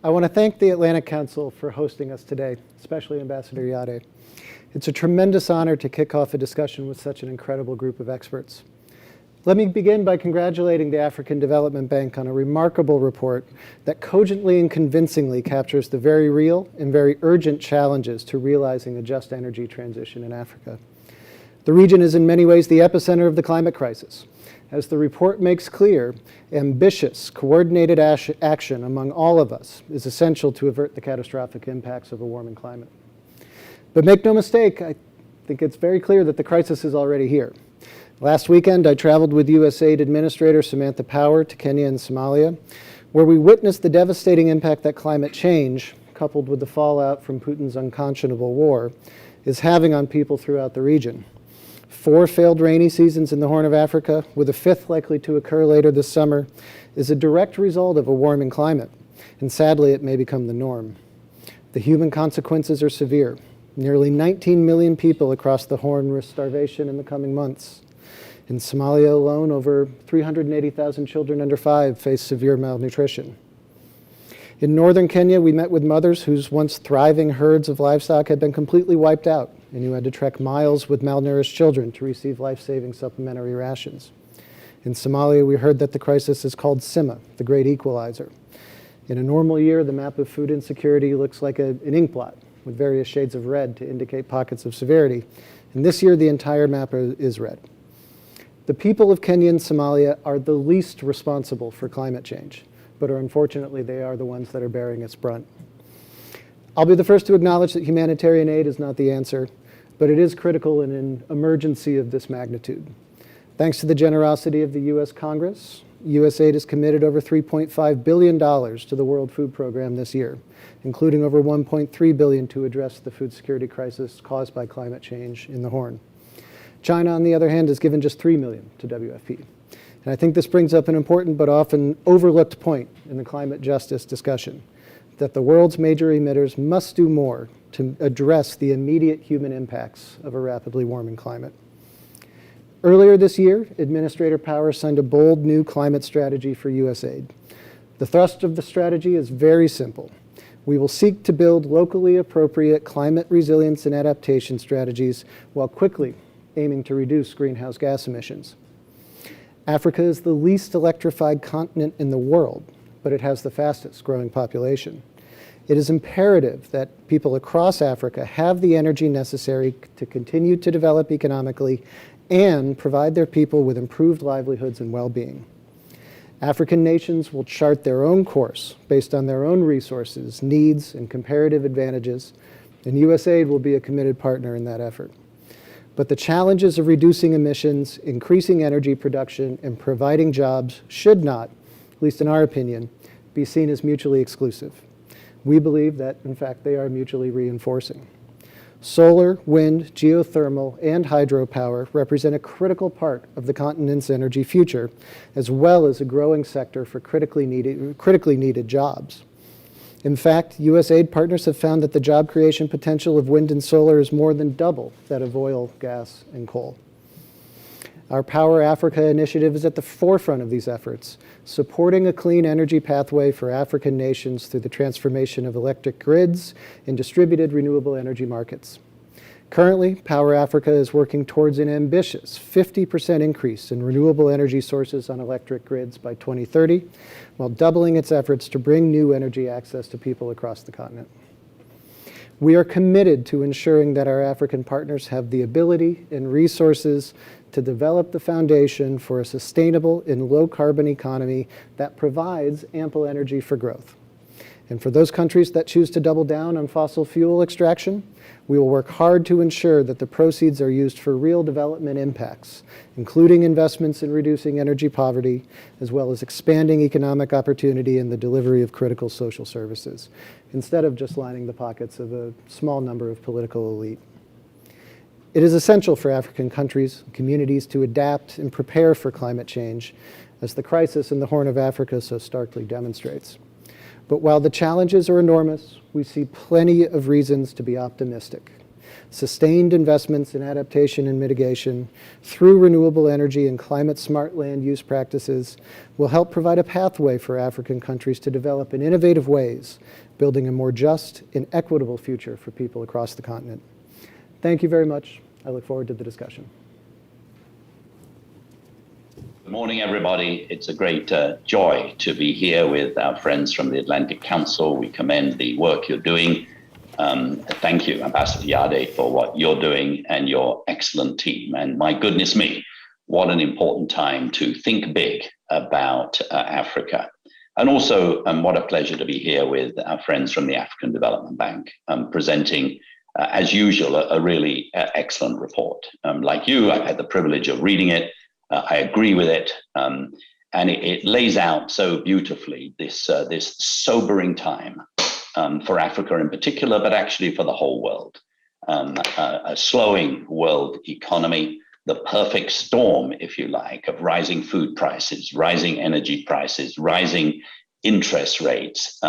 I want to thank the Atlantic Council for hosting us today, especially Ambassador Yade. It's a tremendous honor to kick off a discussion with such an incredible group of experts. Let me begin by congratulating the African Development Bank on a remarkable report that cogently and convincingly captures the very real and very urgent challenges to realizing a just energy transition in Africa. The region is in many ways the epicenter of the climate crisis. As the report makes clear, ambitious, coordinated action among all of us is essential to avert the catastrophic impacts of a warming climate. But make no mistake, I think it's very clear that the crisis is already here. Last weekend, I traveled with USAID Administrator Samantha Power to Kenya and Somalia, where we witnessed the devastating impact that climate change, coupled with the fallout from Putin's unconscionable war, is having on people throughout the region. 4 failed rainy seasons in the Horn of Africa, with a 5th likely to occur later this summer, is a direct result of a warming climate, and sadly it may become the norm. The human consequences are severe. Nearly 19 million people across the Horn risk starvation in the coming months. In Somalia alone, over 380,000 children under 5 face severe malnutrition. In northern Kenya, we met with mothers whose once thriving herds of livestock had been completely wiped out, and who had to trek miles with malnourished children to receive life-saving supplementary rations. In Somalia, we heard that the crisis is called SIMA, the Great Equalizer. In a normal year, the map of food insecurity looks like an ink blot, with various shades of red to indicate pockets of severity. And this year, the entire map is red. The people of Kenya and Somalia are the least responsible for climate change, but unfortunately, they are the ones that are bearing its brunt. I'll be the first to acknowledge that humanitarian aid is not the answer, but it is critical in an emergency of this magnitude. Thanks to the generosity of the U.S. Congress, USAID has committed over $3.5 billion to the World Food Program this year, including over $1.3 billion to address the food security crisis caused by climate change in the Horn. China, on the other hand, has given just $3 million to WFP. And I think this brings up an important but often overlooked point in the climate justice discussion, that the world's major emitters must do more to address the immediate human impacts of a rapidly warming climate. Earlier this year, Administrator Power signed a bold new climate strategy for USAID. The thrust of the strategy is very simple. We will seek to build locally appropriate climate resilience and adaptation strategies while quickly aiming to reduce greenhouse gas emissions. Africa is the least electrified continent in the world, but it has the fastest growing population. It is imperative that people across Africa have the energy necessary to continue to develop economically and provide their people with improved livelihoods and well-being. African nations will chart their own course based on their own resources, needs, and comparative advantages, and USAID will be a committed partner in that effort. But the challenges of reducing emissions, increasing energy production, and providing jobs should not, at least in our opinion, be seen as mutually exclusive. We believe that, in fact, they are mutually reinforcing. Solar, wind, geothermal, and hydropower represent a critical part of the continent's energy future, as well as a growing sector for critically needed jobs. In fact, USAID partners have found that the job creation potential of wind and solar is more than double that of oil, gas, and coal. Our Power Africa initiative is at the forefront of these efforts, supporting a clean energy pathway for African nations through the transformation of electric grids and distributed renewable energy markets. Currently, Power Africa is working towards an ambitious 50% increase in renewable energy sources on electric grids by 2030, while doubling its efforts to bring new energy access to people across the continent. We are committed to ensuring that our African partners have the ability and resources to develop the foundation for a sustainable and low-carbon economy that provides ample energy for growth. And for those countries that choose to double down on fossil fuel extraction, we will work hard to ensure that the proceeds are used for real development impacts, including investments in reducing energy poverty, as well as expanding economic opportunity and the delivery of critical social services, instead of just lining the pockets of a small number of political elite. It is essential for African countries and communities to adapt and prepare for climate change, as the crisis in the Horn of Africa so starkly demonstrates. But while the challenges are enormous, we see plenty of reasons to be optimistic. sustained investments in adaptation and mitigation through renewable energy and climate-smart land use practices will help provide a pathway for African countries to develop in innovative ways, building a more just and equitable future for people across the continent. Thank you very much. I look forward to the discussion. Good morning, everybody. It's a great joy to be here with our friends from the Atlantic Council. We commend the work you're doing. Thank you, Ambassador Yade, for what you're doing and your excellent team. And my goodness me, what an important time to think big about Africa. And also, what a pleasure to be here with our friends from the African Development Bank, presenting, as usual, a really excellent report. Like you, I've had the privilege of reading it. I agree with it, and it lays out so beautifully this sobering time for Africa in particular, but actually for the whole world. A slowing world economy, the perfect storm, if you like, of rising food prices, rising energy prices, rising interest rates,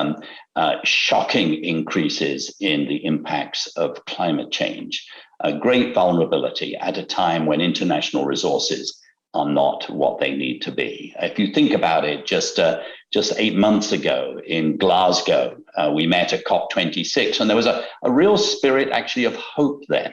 shocking increases in the impacts of climate change, a great vulnerability at a time when international resources are not what they need to be. If you think about it, just 8 months ago in Glasgow, we met at COP26, and there was a real spirit actually of hope then.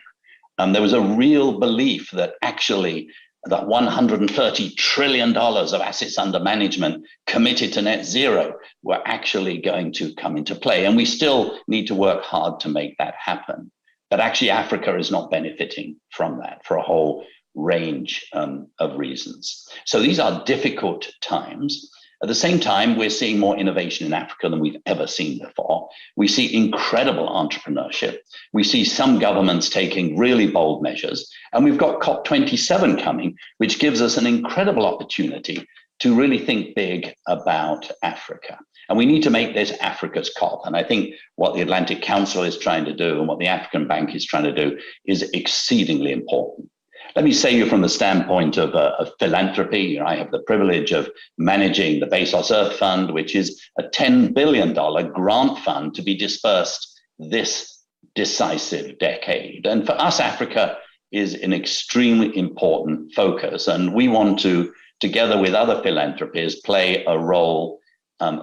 There was a real belief that actually that $130 trillion of assets under management committed to net zero were actually going to come into play. And we still need to work hard to make that happen. But actually, Africa is not benefiting from that for a whole range of reasons. So these are difficult times. At the same time, we're seeing more innovation in Africa than we've ever seen before. We see incredible entrepreneurship. We see some governments taking really bold measures. And we've got COP27 coming, which gives us an incredible opportunity to really think big about Africa. And we need to make this Africa's COP. And I think what the Atlantic Council is trying to do and what the African Bank is trying to do is exceedingly important. Let me say you from the standpoint of philanthropy. I have the privilege of managing the Bezos Earth Fund, which is a $10 billion grant fund to be dispersed this decisive decade. And for us, Africa is an extremely important focus. And we want to, together with other philanthropies, play a role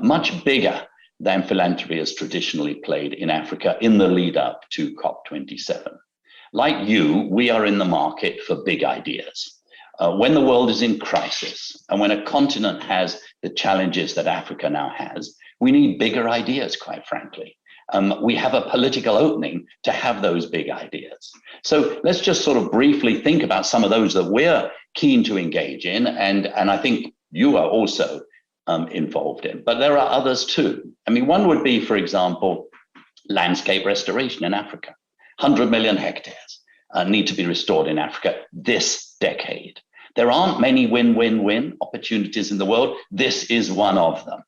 much bigger than philanthropy has traditionally played in Africa in the lead up to COP27. Like you, we are in the market for big ideas. When the world is in crisis and when a continent has the challenges that Africa now has, we need bigger ideas, quite frankly. We have a political opening to have those big ideas. So let's just sort of briefly think about some of those that we're keen to engage in, and I think you are also involved in. But there are others too. I mean, one would be, for example, landscape restoration in Africa. 100 million hectares need to be restored in Africa this decade. There aren't many win-win-win opportunities in the world. This is one of them.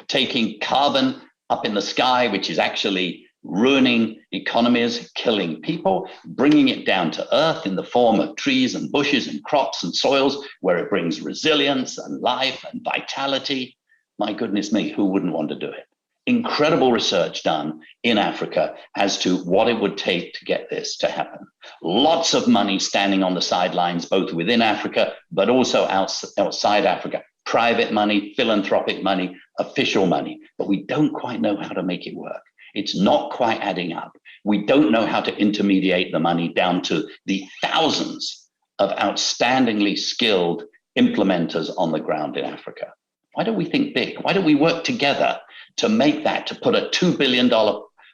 Taking carbon up in the sky, which is actually ruining economies, killing people, bringing it down to earth in the form of trees and bushes and crops and soils, where it brings resilience and life and vitality. My goodness me, who wouldn't want to do it? Incredible research done in Africa as to what it would take to get this to happen. Lots of money standing on the sidelines, both within Africa, but also outside Africa. Private money, philanthropic money, official money, but we don't quite know how to make it work. It's not quite adding up. We don't know how to intermediate the money down to the thousands of outstandingly skilled implementers on the ground in Africa. Why don't we think big? Why don't we work together to make that, to put a $2 billion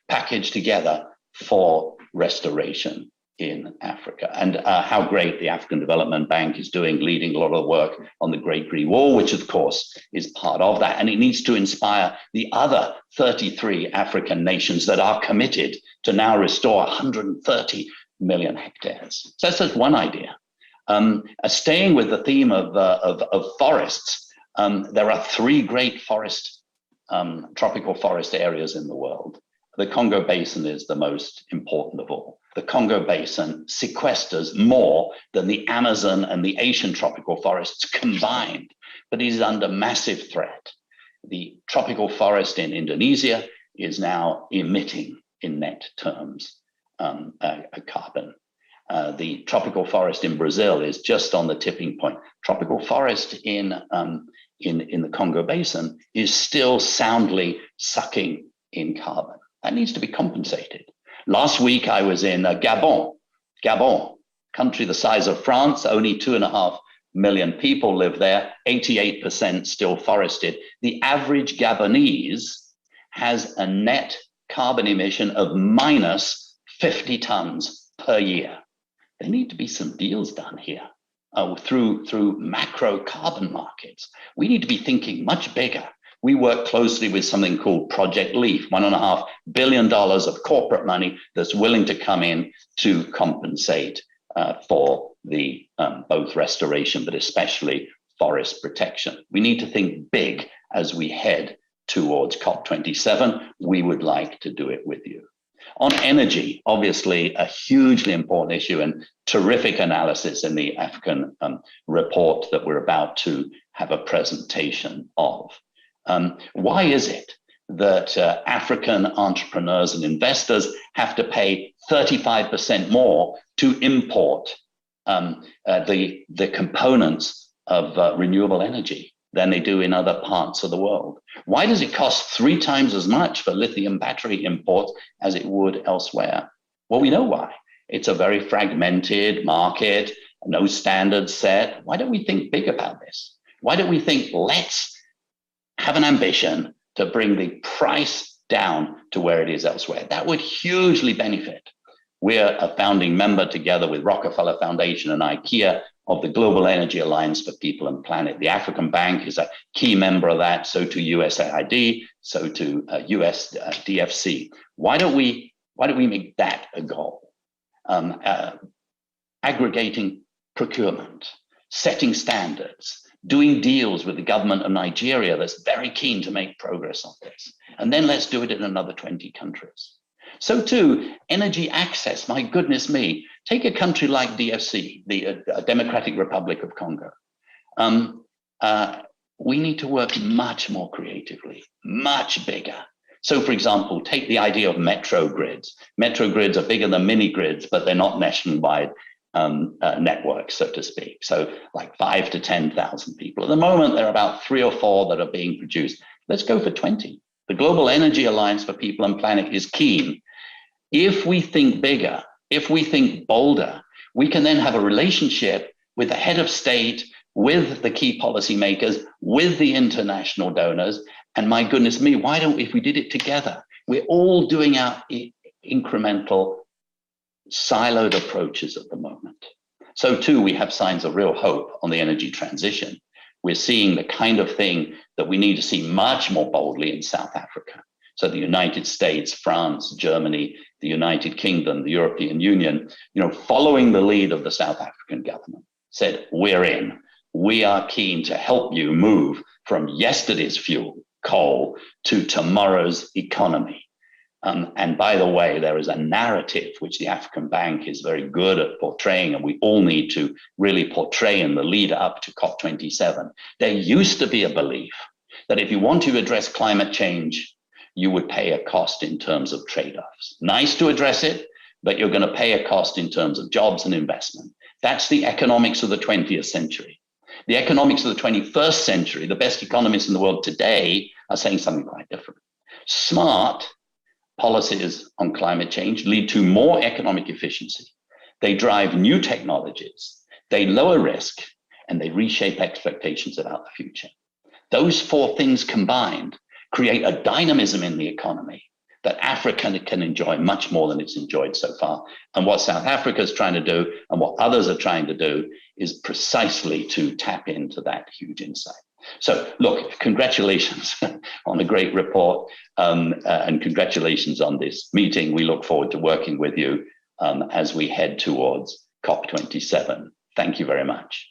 package together for restoration in Africa? And how great the African Development Bank is doing, leading a lot of work on the Great Green Wall, which of course is part of that. And it needs to inspire the other 33 African nations that are committed to now restore 130 million hectares. So that's just one idea. Staying with the theme of forests, there are 3 great tropical forest areas in the world. The Congo Basin is the most important of all. The Congo Basin sequesters more than the Amazon and the Asian tropical forests combined, but it is under massive threat. The tropical forest in Indonesia is now emitting in net terms. carbon. The tropical forest in Brazil is just on the tipping point. Tropical forest in the Congo Basin is still soundly sucking in carbon. That needs to be compensated. Last week, I was in Gabon, country the size of France, only 2.5 million people live there, 88% still forested. The average Gabonese has a net carbon emission of minus 50 tons per year. There need to be some deals done here through macro carbon markets. We need to be thinking much bigger. We work closely with something called Project Leaf, $1.5 billion of corporate money that's willing to come in to compensate for the both restoration, but especially forest protection. We need to think big as we head towards COP27. We would like to do it with you. On energy, obviously a hugely important issue and terrific analysis in the African report that we're about to have a presentation of. Why is it that African entrepreneurs and investors have to pay 35% more to import the components of renewable energy than they do in other parts of the world? Why does it cost 3 times as much for lithium battery imports as it would elsewhere? Well, we know why. It's a very fragmented market, no standards set. Why don't we think big about this? Why don't we think, let's have an ambition to bring the price down to where it is elsewhere? That would hugely benefit. We're a founding member together with Rockefeller Foundation and IKEA of the Global Energy Alliance for People and Planet. The African Bank is a key member of that, so to USAID, so to US DFC. Why don't we make that a goal? Aggregating procurement, setting standards, doing deals with the government of Nigeria that's very keen to make progress on this. And then let's do it in another 20 countries. So too, energy access, my goodness me, take a country like DFC, the Democratic Republic of Congo. We need to work much more creatively, much bigger. So for example, take the idea of metro grids. Metro grids are bigger than mini grids, but they're not nationwide networks, so to speak. So like 5 to 10,000 people. At the moment, there are about 3 or 4 that are being produced. Let's go for 20. The Global Energy Alliance for People and Planet is keen. If we think bigger, if we think bolder, we can then have a relationship with the head of state, with the key policymakers, with the international donors. And my goodness me, why don't we, if we did it together, we're all doing our incremental siloed approaches at the moment. So too, we have signs of real hope on the energy transition. We're seeing the kind of thing that we need to see much more boldly in South Africa. So the United States, France, Germany, the United Kingdom, the European Union, following the lead of the South African government, said, we're in. We are keen to help you move from yesterday's fuel, coal, to tomorrow's economy. And by the way, there is a narrative which the African Bank is very good at portraying, and we all need to really portray in the lead up to COP27. There used to be a belief that if you want to address climate change, you would pay a cost in terms of trade-offs. Nice to address it, but you're going to pay a cost in terms of jobs and investment. That's the economics of the 20th century. The economics of the 21st century, the best economists in the world today are saying something quite different. Smart policies on climate change lead to more economic efficiency. They drive new technologies, they lower risk, and they reshape expectations about the future. Those 4 things combined create a dynamism in the economy that Africa can enjoy much more than it's enjoyed so far. And what South Africa is trying to do and what others are trying to do is precisely to tap into that huge insight. So look, congratulations on a great report and congratulations on this meeting. We look forward to working with you as we head towards COP27. Thank you very much.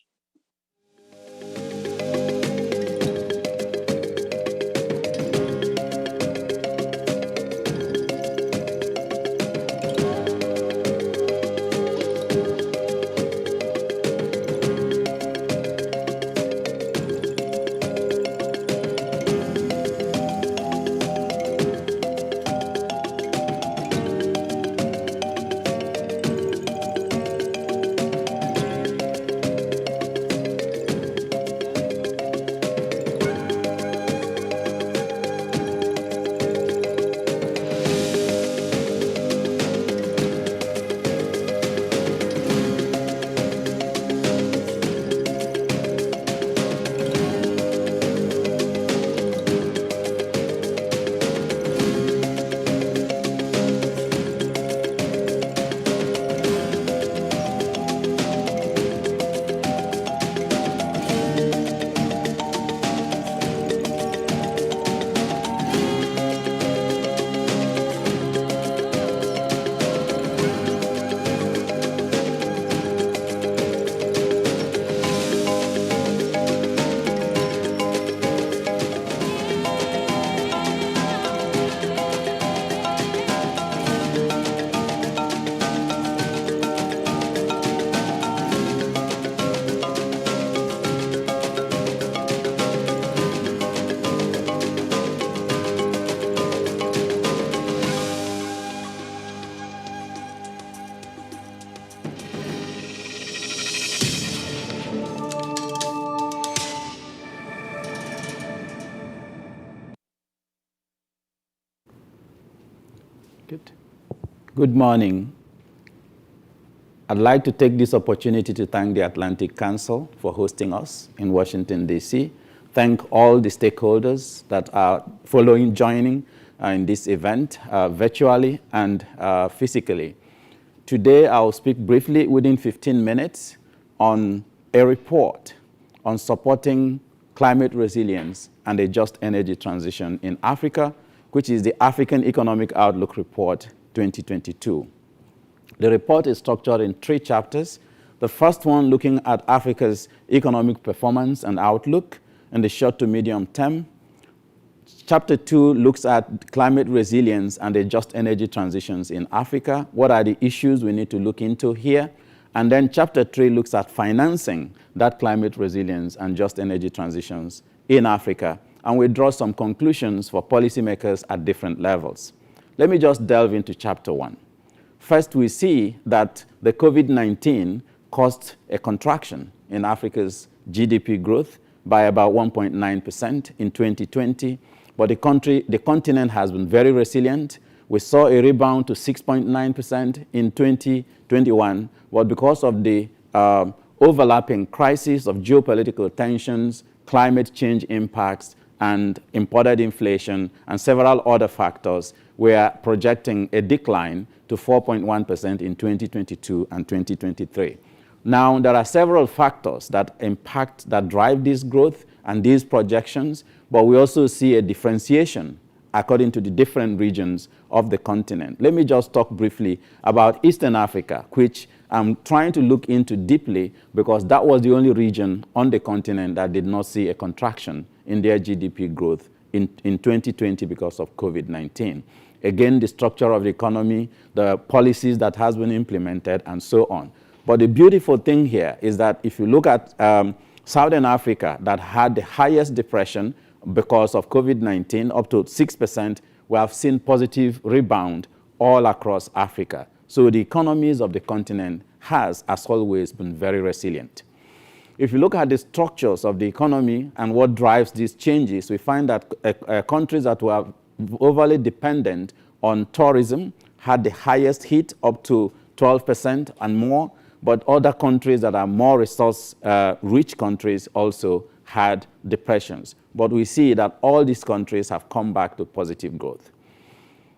Good. Good morning. I'd like to take this opportunity to thank the Atlantic Council for hosting us in Washington, D.C. Thank all the stakeholders that are joining in this event virtually and physically. Today, I'll speak briefly within 15 minutes on a report on supporting climate resilience and a just energy transition in Africa, which is the African Economic Outlook Report 2022. The report is structured in 3 chapters. The first one looking at Africa's economic performance and outlook in the short to medium term. Chapter 2 looks at climate resilience and the just energy transitions in Africa. What are the issues we need to look into here? And then chapter 3 looks at financing that climate resilience and just energy transitions in Africa. And we draw some conclusions for policymakers at different levels. Let me just delve into chapter 1. First, we see that the COVID-19 caused a contraction in Africa's GDP growth by about 1.9% in 2020. But the continent has been very resilient. We saw a rebound to 6.9% in 2021. But because of the overlapping crisis of geopolitical tensions, climate change impacts, and imported inflation, and several other factors, we are projecting a decline to 4.1% in 2022 and 2023. Now, there are several factors that drive this growth and these projections, but we also see a differentiation according to the different regions of the continent. Let me just talk briefly about Eastern Africa, which I'm trying to look into deeply because that was the only region on the continent that did not see a contraction in their GDP growth in 2020 because of COVID-19. Again, the structure of the economy, the policies that has been implemented, and so on. But the beautiful thing here is that if you look at Southern Africa that had the highest depression because of COVID-19, up to 6%, we have seen positive rebound all across Africa. So the economies of the continent has, as always, been very resilient. If you look at the structures of the economy and what drives these changes, we find that countries that were overly dependent on tourism had the highest hit, up to 12% and more, but other countries that are more resource-rich countries also had depressions. But we see that all these countries have come back to positive growth.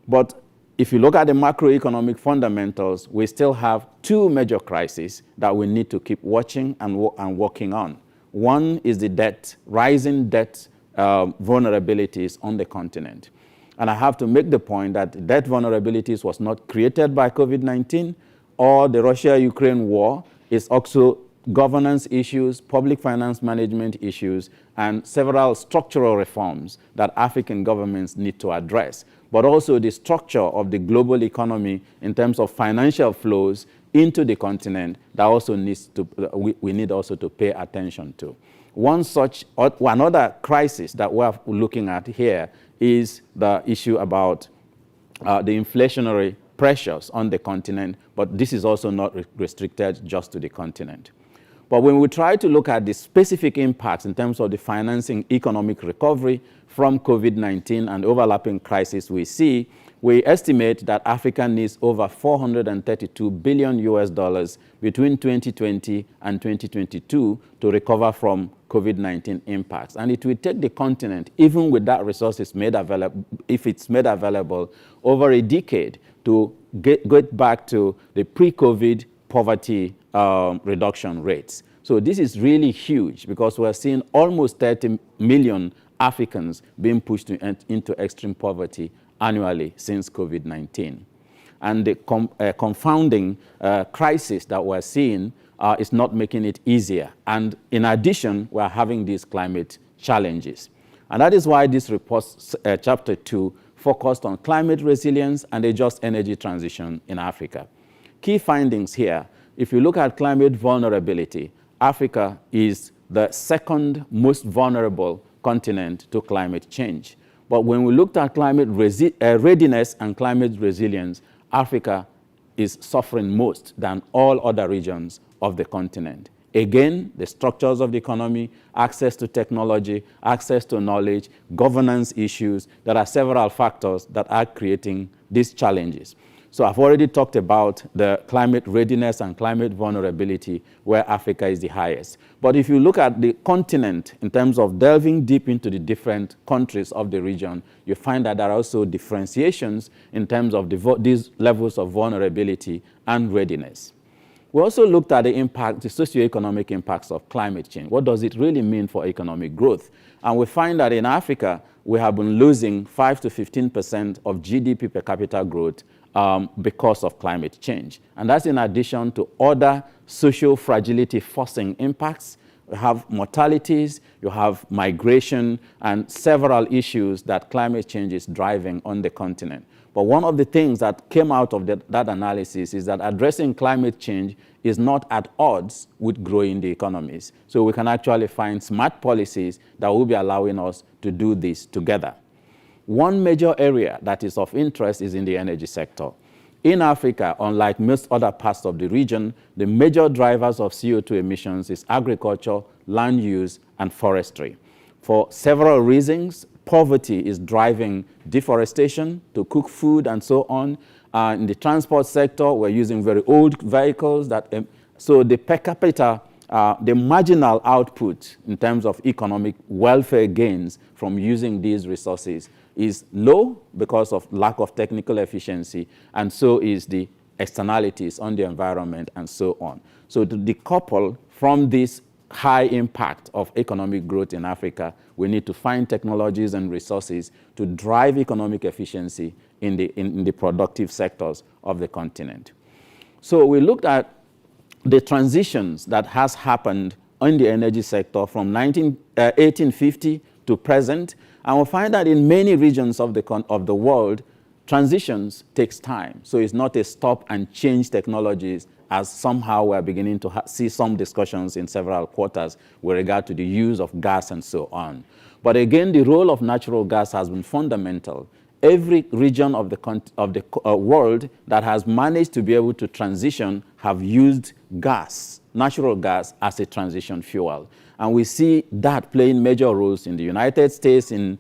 But if you look at the macroeconomic fundamentals, we still have 2 major crises that we need to keep watching and working on. One is the rising debt vulnerabilities on the continent. And I have to make the point that debt vulnerabilities was not created by COVID-19 or the Russia-Ukraine war. It's also governance issues, public finance management issues, and several structural reforms that African governments need to address. But also the structure of the global economy in terms of financial flows into the continent that also needs to, we need also to pay attention to. Another crisis that we're looking at here is the issue about the inflationary pressures on the continent, but this is also not restricted just to the continent. But when we try to look at the specific impacts in terms of the financing economic recovery from COVID-19 and overlapping crisis we estimate that Africa needs over $432 billion between 2020 and 2022 to recover from COVID-19 impacts. And it will take the continent, even with that resources made available, if it's made available, over a decade to get back to the pre-COVID poverty reduction rates. So this is really huge because we're seeing almost 30 million Africans being pushed into extreme poverty annually since COVID-19. And the confounding crisis that we're seeing is not making it easier. And in addition, we're having these climate challenges. And that is why this report, chapter 2, focused on climate resilience and a just energy transition in Africa. Key findings here: if you look at climate vulnerability, Africa is the second most vulnerable continent to climate change. But when we looked at climate readiness and climate resilience, Africa is suffering most than all other regions of the continent. Again, the structures of the economy, access to technology, access to knowledge, governance issues. There are several factors that are creating these challenges. So I've already talked about the climate readiness and climate vulnerability, where Africa is the highest. But if you look at the continent in terms of delving deep into the different countries of the region, you find that there are also differentiations in terms of these levels of vulnerability and readiness. We also looked at the impact, the socioeconomic impacts of climate change. What does it really mean for economic growth? And we find that in Africa, we have been losing 5 to 15% of GDP per capita growth because of climate change. And that's in addition to other social fragility forcing impacts. You have mortalities, you have migration, and several issues that climate change is driving on the continent. But one of the things that came out of that analysis is that addressing climate change is not at odds with growing the economies. So we can actually find smart policies that will be allowing us to do this together. One major area that is of interest is in the energy sector. In Africa, unlike most other parts of the region, the major drivers of CO2 emissions is agriculture, land use, and forestry. For several reasons, poverty is driving deforestation to cook food and so on. In the transport sector, we're using very old vehicles. So the per capita, the marginal output in terms of economic welfare gains from using these resources is low because of lack of technical efficiency, and so is the externalities on the environment and so on. So to decouple from this high impact of economic growth in Africa, we need to find technologies and resources to drive economic efficiency in the productive sectors of the continent. So we looked at the transitions that has happened in the energy sector from 1850 to present, and we'll find that in many regions of the world, transitions takes time. So it's not a stop and change technologies, as somehow we're beginning to see some discussions in several quarters with regard to the use of gas and so on. But again, the role of natural gas has been fundamental. Every region of the world that has managed to be able to transition have used gas, natural gas, as a transition fuel. And we see that playing major roles in the United States, in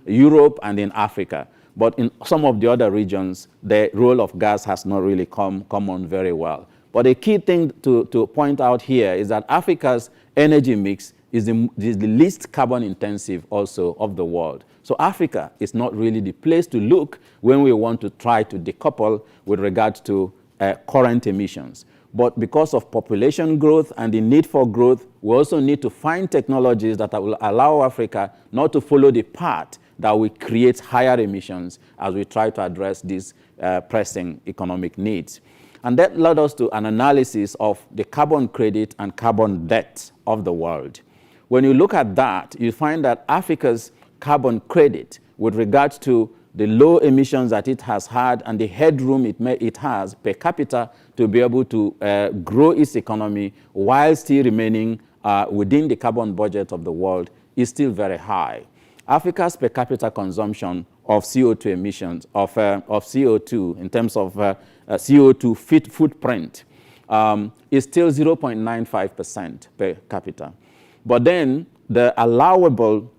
Europe, and in Africa. But in some of the other regions, the role of gas has not really come on very well. But a key thing to point out here is that Africa's energy mix is the least carbon intensive also of the world. So Africa is not really the place to look when we want to try to decouple with regard to current emissions. But because of population growth and the need for growth, we also need to find technologies that will allow Africa not to follow the path that will create higher emissions as we try to address these pressing economic needs. And that led us to an analysis of the carbon credit and carbon debt of the world. When you look at that, you find that Africa's carbon credit, with regards to the low emissions that it has had and the headroom it has per capita to be able to grow its economy while still remaining within the carbon budget of the world, is still very high. Africa's per capita consumption of CO2 emissions, of CO2 in terms of CO2 footprint, is still 0.95% per capita. But then the allowable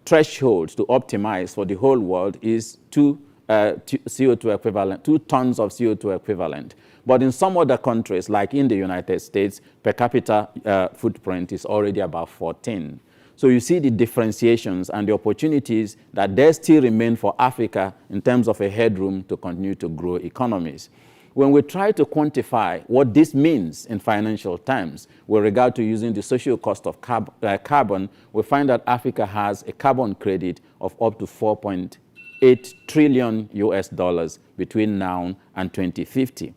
threshold to optimize for the whole world is 2 CO2 equivalent, 2 tons of CO2 equivalent. But in some other countries, like in the United States, per capita footprint is already about 14. So you see the differentiations and the opportunities that there still remain for Africa in terms of a headroom to continue to grow economies. When we try to quantify what this means in financial terms with regard to using the social cost of carbon, we find that Africa has a carbon credit of up to $4.8 trillion US between now and 2050.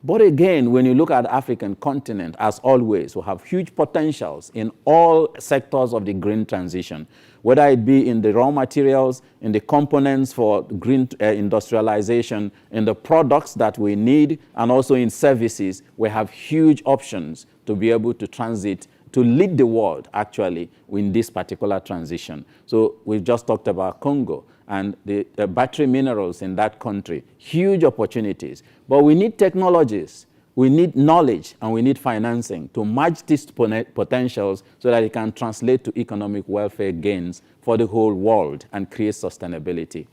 But again, when you look at the African continent, as always, we have huge potentials in all sectors of the green transition, whether it be in the raw materials, in the components for green industrialization, in the products that we need, and also in services. We have huge options to be able to transit, to lead the world, actually, in this particular transition. So we've just talked about Congo and the battery minerals in that country, huge opportunities. But we need technologies. we need knowledge and we need financing to match these potentials so that it can translate to economic welfare gains for the whole world and create sustainability.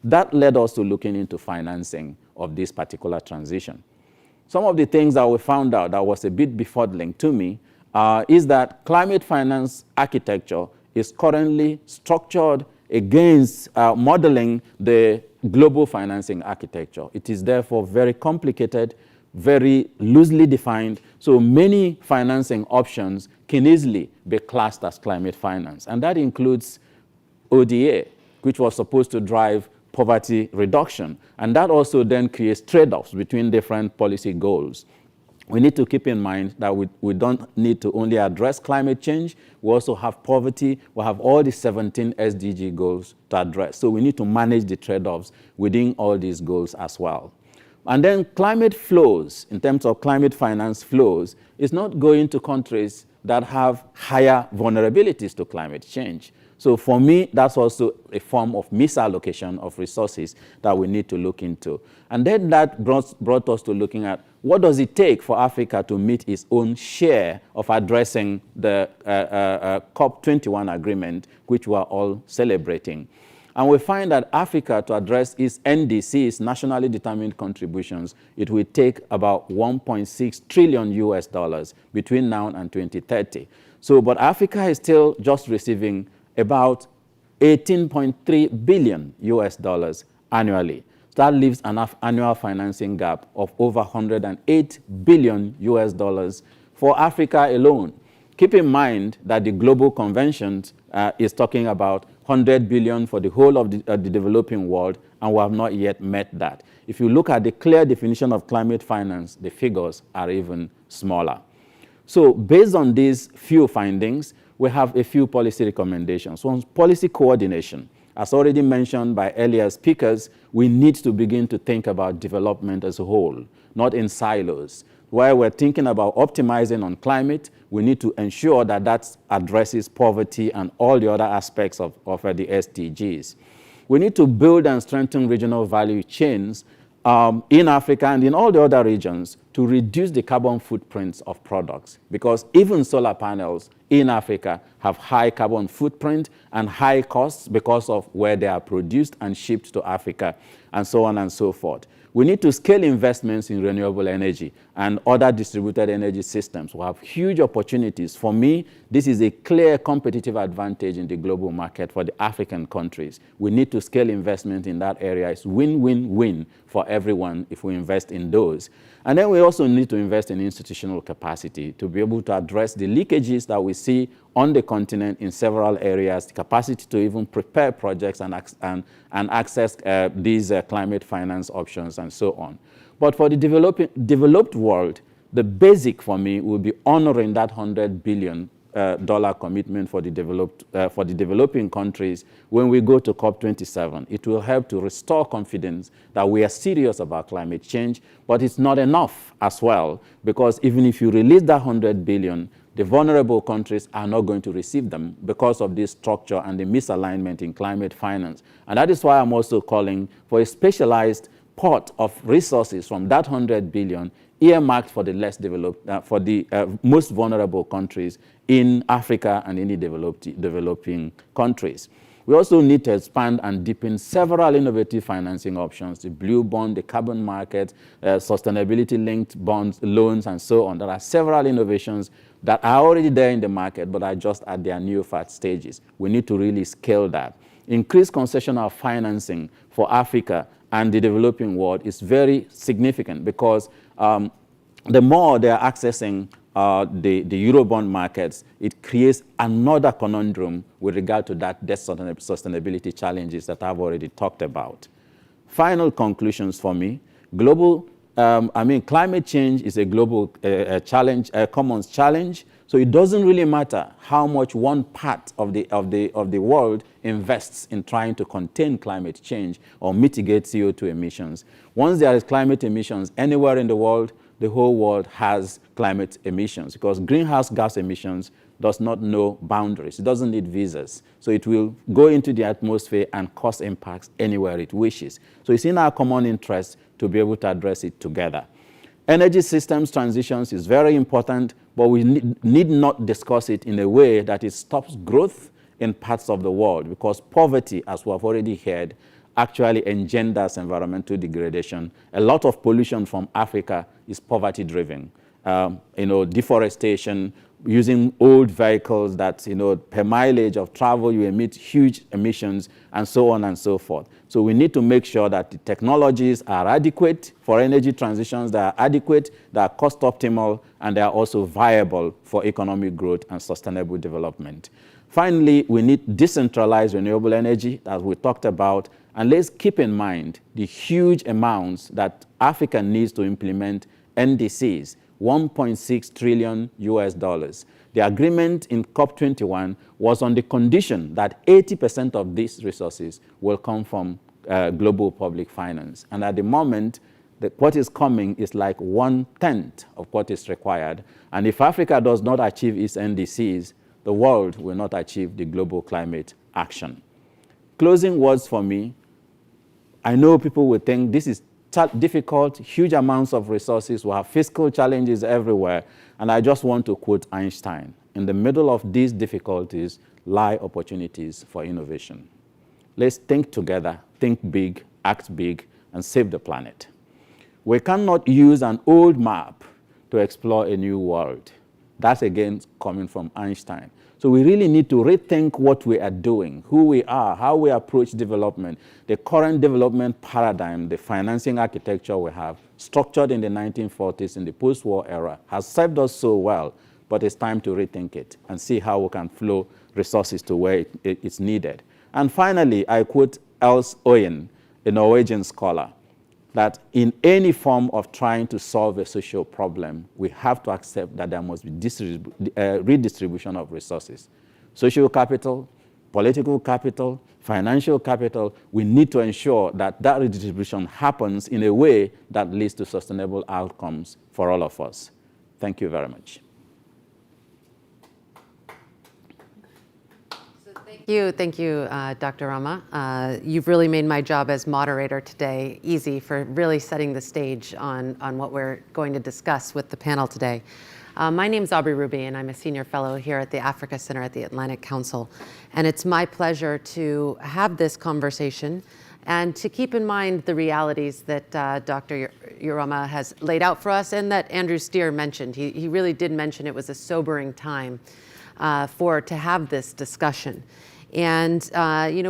That led us to looking into financing of this particular transition. Some of the things that we found out that was a bit befuddling to me is that climate finance architecture is currently structured against modeling the global financing architecture. It is therefore very complicated, very loosely defined, so many financing options can easily be classed as climate finance. And that includes ODA, which was supposed to drive poverty reduction. And that also then creates trade-offs between different policy goals. We need to keep in mind that we don't need to only address climate change, we also have poverty, we have all the 17 SDG goals to address. So we need to manage the trade-offs within all these goals as well. And then climate flows, in terms of climate finance flows, is not going to countries that have higher vulnerabilities to climate change. So for me, that's also a form of misallocation of resources that we need to look into. And then that brought us to looking at what does it take for Africa to meet its own share of addressing the COP21 agreement, which we're all celebrating. And we find that Africa, to address its NDCs, nationally determined contributions, it will take about $1.6 trillion US between now and 2030. So, but Africa is still just receiving about 18.3 billion US dollars annually. So that leaves an annual financing gap of over 108 billion US dollars for Africa alone. Keep in mind that the Global Convention is talking about 100 billion for the whole of the developing world, and we have not yet met that. If you look at the clear definition of climate finance, the figures are even smaller. So based on these few findings, we have a few policy recommendations. One, policy coordination. As already mentioned by earlier speakers, we need to begin to think about development as a whole, not in silos. While we're thinking about optimizing on climate, we need to ensure that that addresses poverty and all the other aspects of the SDGs. We need to build and strengthen regional value chains in Africa and in all the other regions to reduce the carbon footprints of products, because even solar panels in Africa have high carbon footprint and high costs because of where they are produced and shipped to Africa, and so on and so forth. We need to scale investments in renewable energy and other distributed energy systems. We have huge opportunities. For me, this is a clear competitive advantage in the global market for the African countries. We need to scale investment in that area. It's win-win-win for everyone if we invest in those. And then we also need to invest in institutional capacity to be able to address the leakages that we see on the continent in several areas, the capacity to even prepare projects and access these climate finance options and so on. But for the developed world, the basic for me will be honoring that $100 billion commitment for the developing countries when we go to COP27. It will help to restore confidence that we are serious about climate change, but it's not enough as well, because even if you release that $100 billion, the vulnerable countries are not going to receive them because of this structure and the misalignment in climate finance. And that is why I'm also calling for a specialized pot of resources from that $100 billion earmarked for the less developed, for the most vulnerable countries in Africa and in the developing countries. We also need to expand and deepen several innovative financing options, the blue bond, the carbon market, sustainability-linked bonds, loans, and so on. There are several innovations that are already there in the market, but are just at their neophyte stages. We need to really scale that. Increased concessional financing for Africa and the developing world is very significant, because the more they are accessing the Eurobond markets, it creates another conundrum with regard to that debt sustainability challenges that I've already talked about. Final conclusions for me. Climate change is a global challenge, a common challenge. So it doesn't really matter how much one part of the world invests in trying to contain climate change or mitigate CO2 emissions. Once there is climate emissions anywhere in the world, the whole world has climate emissions, because greenhouse gas emissions does not know boundaries. It doesn't need visas. So it will go into the atmosphere and cause impacts anywhere it wishes. So it's in our common interest to be able to address it together. Energy systems transitions is very important, but we need not discuss it in a way that it stops growth in parts of the world, because poverty, as we have already heard, actually engenders environmental degradation. A lot of pollution from Africa is poverty-driven. Deforestation, using old vehicles that, per mileage of travel, you emit huge emissions, and so on and so forth. So we need to make sure that the technologies are adequate for energy transitions, that are adequate, that are cost optimal, and they are also viable for economic growth and sustainable development. Finally, we need decentralized renewable energy, as we talked about, and let's keep in mind the huge amounts that Africa needs to implement NDCs, $1.6 trillion US. The agreement in COP21 was on the condition that 80% of these resources will come from global public finance. And at the moment, what is coming is like 1/10 of what is required. And if Africa does not achieve its NDCs, the world will not achieve the global climate action. Closing words for me. I know people will think this is difficult, huge amounts of resources, we have fiscal challenges everywhere, and I just want to quote Einstein: in the middle of these difficulties lie opportunities for innovation. Let's think together, think big, act big, and save the planet. We cannot use an old map to explore a new world. That's again coming from Einstein. So we really need to rethink what we are doing, who we are, how we approach development. The current development paradigm, the financing architecture we have, structured in the 1940s in the post-war era, has served us so well, but it's time to rethink it and see how we can flow resources to where it's needed. And finally, I quote Els Oyen, a Norwegian scholar, that in any form of trying to solve a social problem, we have to accept that there must be redistribution of resources. Social capital, political capital, financial capital, we need to ensure that that redistribution happens in a way that leads to sustainable outcomes for all of us. Thank you very much. Thank you, Dr. Rama. You've really made my job as moderator today easy for really setting the stage on what we're going to discuss with the panel today. My name's Aubrey Ruby, and I'm a senior fellow here at the Africa Center at the Atlantic Council. And it's my pleasure to have this conversation and to keep in mind the realities that Dr. Urama has laid out for us and that Andrew Steer mentioned. He really did mention it was a sobering time to have this discussion. And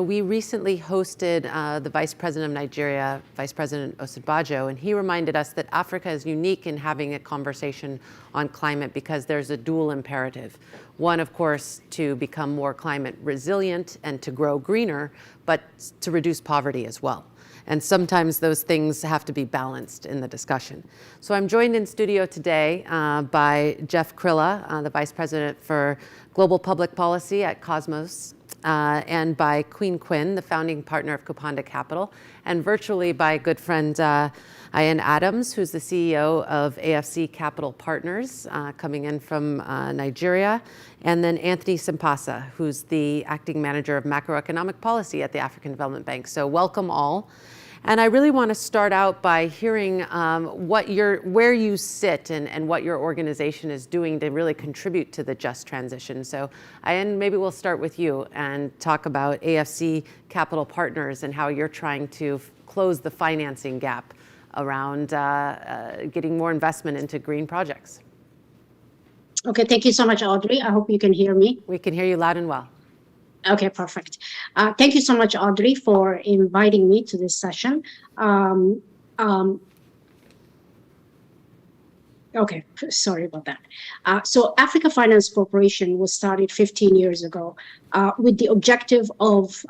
we recently hosted the Vice President of Nigeria, Vice President Osinbajo, and he reminded us that Africa is unique in having a conversation on climate because there's a dual imperative. One, of course, to become more climate resilient and to grow greener, but to reduce poverty as well. And sometimes those things have to be balanced in the discussion. So I'm joined in studio today by Jeff Krilla, the Vice President for Global Public Policy at Cosmos, and by Queen Quinn, the founding partner of Kupanda Capital, and virtually by good friend Ian Adams, who's the CEO of AFC Capital Partners, coming in from Nigeria, and then Anthony Simpasa, who's the acting manager of macroeconomic policy at the African Development Bank. So welcome all. And I really want to start out by hearing where you sit and what your organization is doing to really contribute to the just transition. So Ian, maybe we'll start with you and talk about AFC Capital Partners and how you're trying to close the financing gap around getting more investment into green projects. Okay, thank you so much, Audrey. I hope you can hear me. We can hear you loud and well. Okay, perfect. Thank you so much, Audrey, for inviting me to this session. Okay, sorry about that. So Africa Finance Corporation was started 15 years ago with the objective of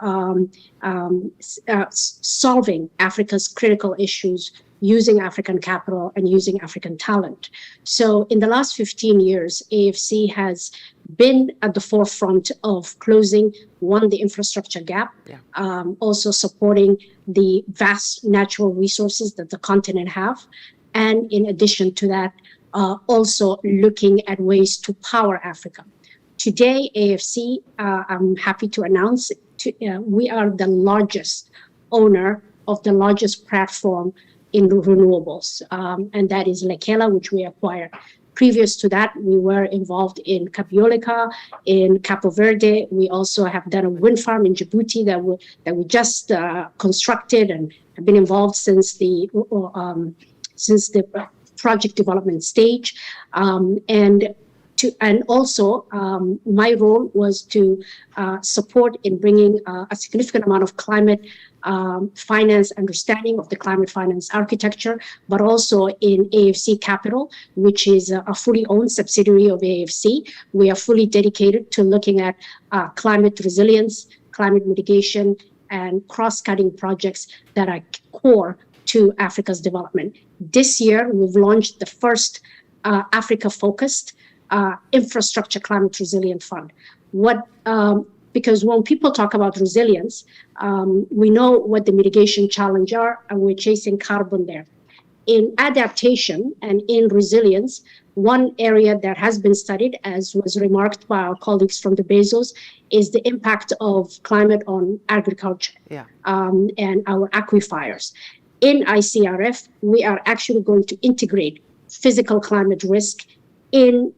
solving Africa's critical issues using African capital and using African talent. So in the last 15 years, AFC has been at the forefront of closing, one, the infrastructure gap, also supporting the vast natural resources that the continent have. And in addition to that, also looking at ways to power Africa. Today, AFC, I'm happy to announce, we are the largest owner of the largest platform in renewables, and that is Lekela, which we acquired. Previous to that, we were involved in Capiolica, in Capo Verde. We also have done a wind farm in Djibouti that we just constructed and have been involved since the project development stage, and also my role was to support in bringing a significant amount of climate finance understanding of the climate finance architecture, but also in AFC Capital, which is a fully owned subsidiary of AFC. We are fully dedicated to looking at climate resilience, climate mitigation, and cross-cutting projects that are core to Africa's development. This year, we've launched the first Africa-focused infrastructure climate resilient fund. Because when people talk about resilience, we know what the mitigation challenges are, and we're chasing carbon there. In adaptation and in resilience, one area that has been studied, as was remarked by our colleagues from the Bezos, is the impact of climate on agriculture and our aquifers. In ICRF, we are actually going to integrate physical climate risk in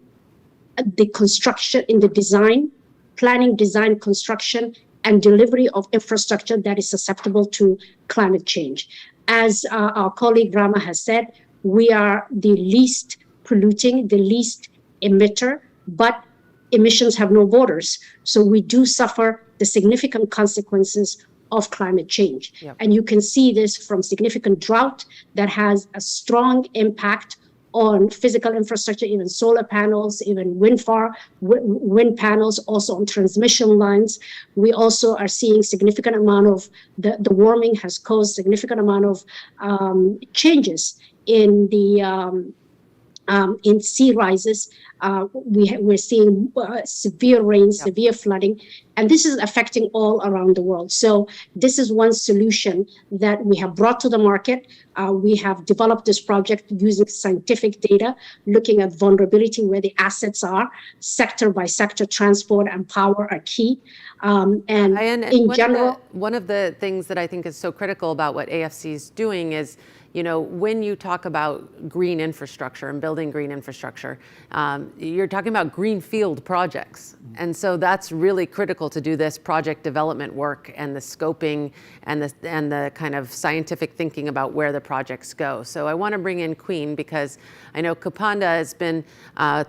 the construction, in the design, planning, design, construction, and delivery of infrastructure that is susceptible to climate change. As our colleague Rama has said, we are the least polluting, the least emitter, but emissions have no borders. So we do suffer the significant consequences of climate change. Yep. And you can see this from significant drought that has a strong impact on physical infrastructure, even solar panels, even wind panels, also on transmission lines. We also are seeing significant amount of the warming has caused significant amount of changes in the in sea rises. We're seeing severe rain, severe flooding, and this is affecting all around the world. So this is one solution that we have brought to the market. We have developed this project using scientific data, looking at vulnerability, where the assets are, sector by sector. Transport and power are key. And in general, one of the things that I think is so critical about what AFC is doing is, you know, when you talk about green infrastructure and building green infrastructure, you're talking about greenfield projects. And so that's really critical to do this project development work and the scoping and the kind of scientific thinking about where the projects go. So I want to bring in Queen, because I know Kupanda has been,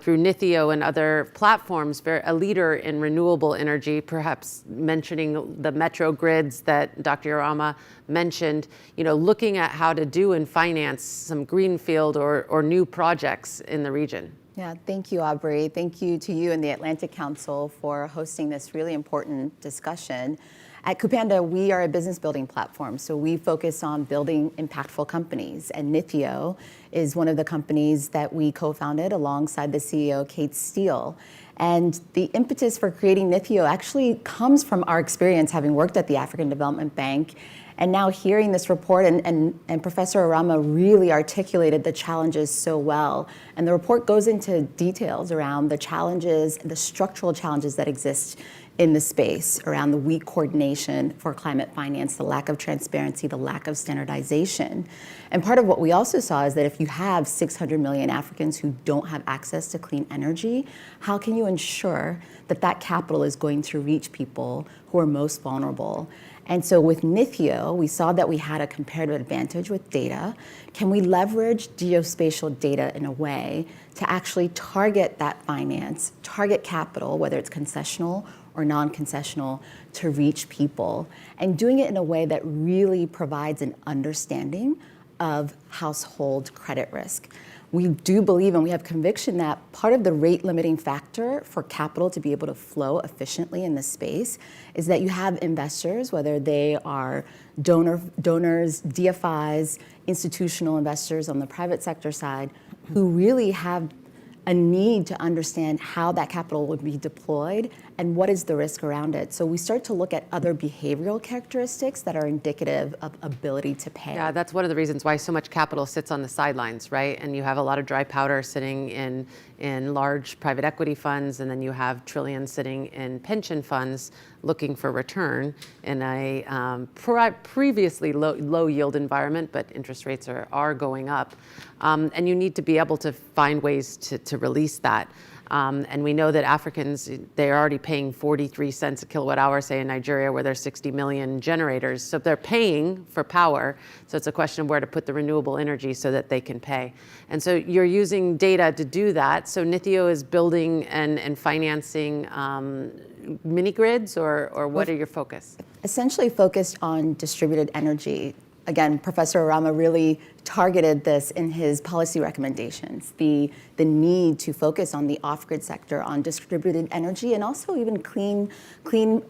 through Nithio and other platforms, a leader in renewable energy, perhaps mentioning the metro grids that Dr. Yarama mentioned, you know, looking at how to do and finance some greenfield or new projects in the region. Yeah, thank you, Aubrey. Thank you to you and the Atlantic Council for hosting this really important discussion. At Kupanda, we are a business building platform, so we focus on building impactful companies, and Nithio is one of the companies that we co-founded alongside the CEO, Kate Steele. And the impetus for creating Nithio actually comes from our experience having worked at the African Development Bank, and now hearing this report, and Professor Arama really articulated the challenges so well. And the report goes into details around the challenges, the structural challenges that exist in the space around the weak coordination for climate finance, the lack of transparency, the lack of standardization. And part of what we also saw is that if you have 600 million Africans who don't have access to clean energy, how can you ensure that that capital is going to reach people who are most vulnerable? And so with Nithio, we saw that we had a comparative advantage with data. Can we leverage geospatial data in a way to actually target that finance, target capital, whether it's concessional or non-concessional, to reach people, and doing it in a way that really provides an understanding of household credit risk? We do believe, and we have conviction, that part of the rate limiting factor for capital to be able to flow efficiently in this space is that you have investors, whether they are donors, DFIs, institutional investors on the private sector side, who really have a need to understand how that capital would be deployed and what is the risk around it. So we start to look at other behavioral characteristics that are indicative of ability to pay. Yeah, that's one of the reasons why so much capital sits on the sidelines, right? And you have a lot of dry powder sitting in large private equity funds, and then you have trillions sitting in pension funds looking for return in a previously low yield environment, but interest rates are going up. And you need to be able to find ways to release that. And we know that Africans, they're already paying 43 cents a kilowatt hour, say in Nigeria, where there's 60 million generators. So they're paying for power. So it's a question of where to put the renewable energy so that they can pay. And so you're using data to do that. So Nithyo is building and financing mini grids, or what are your focus? Essentially focused on distributed energy. Again, Professor Arama really targeted this in his policy recommendations, the need to focus on the off-grid sector, on distributed energy, and also even clean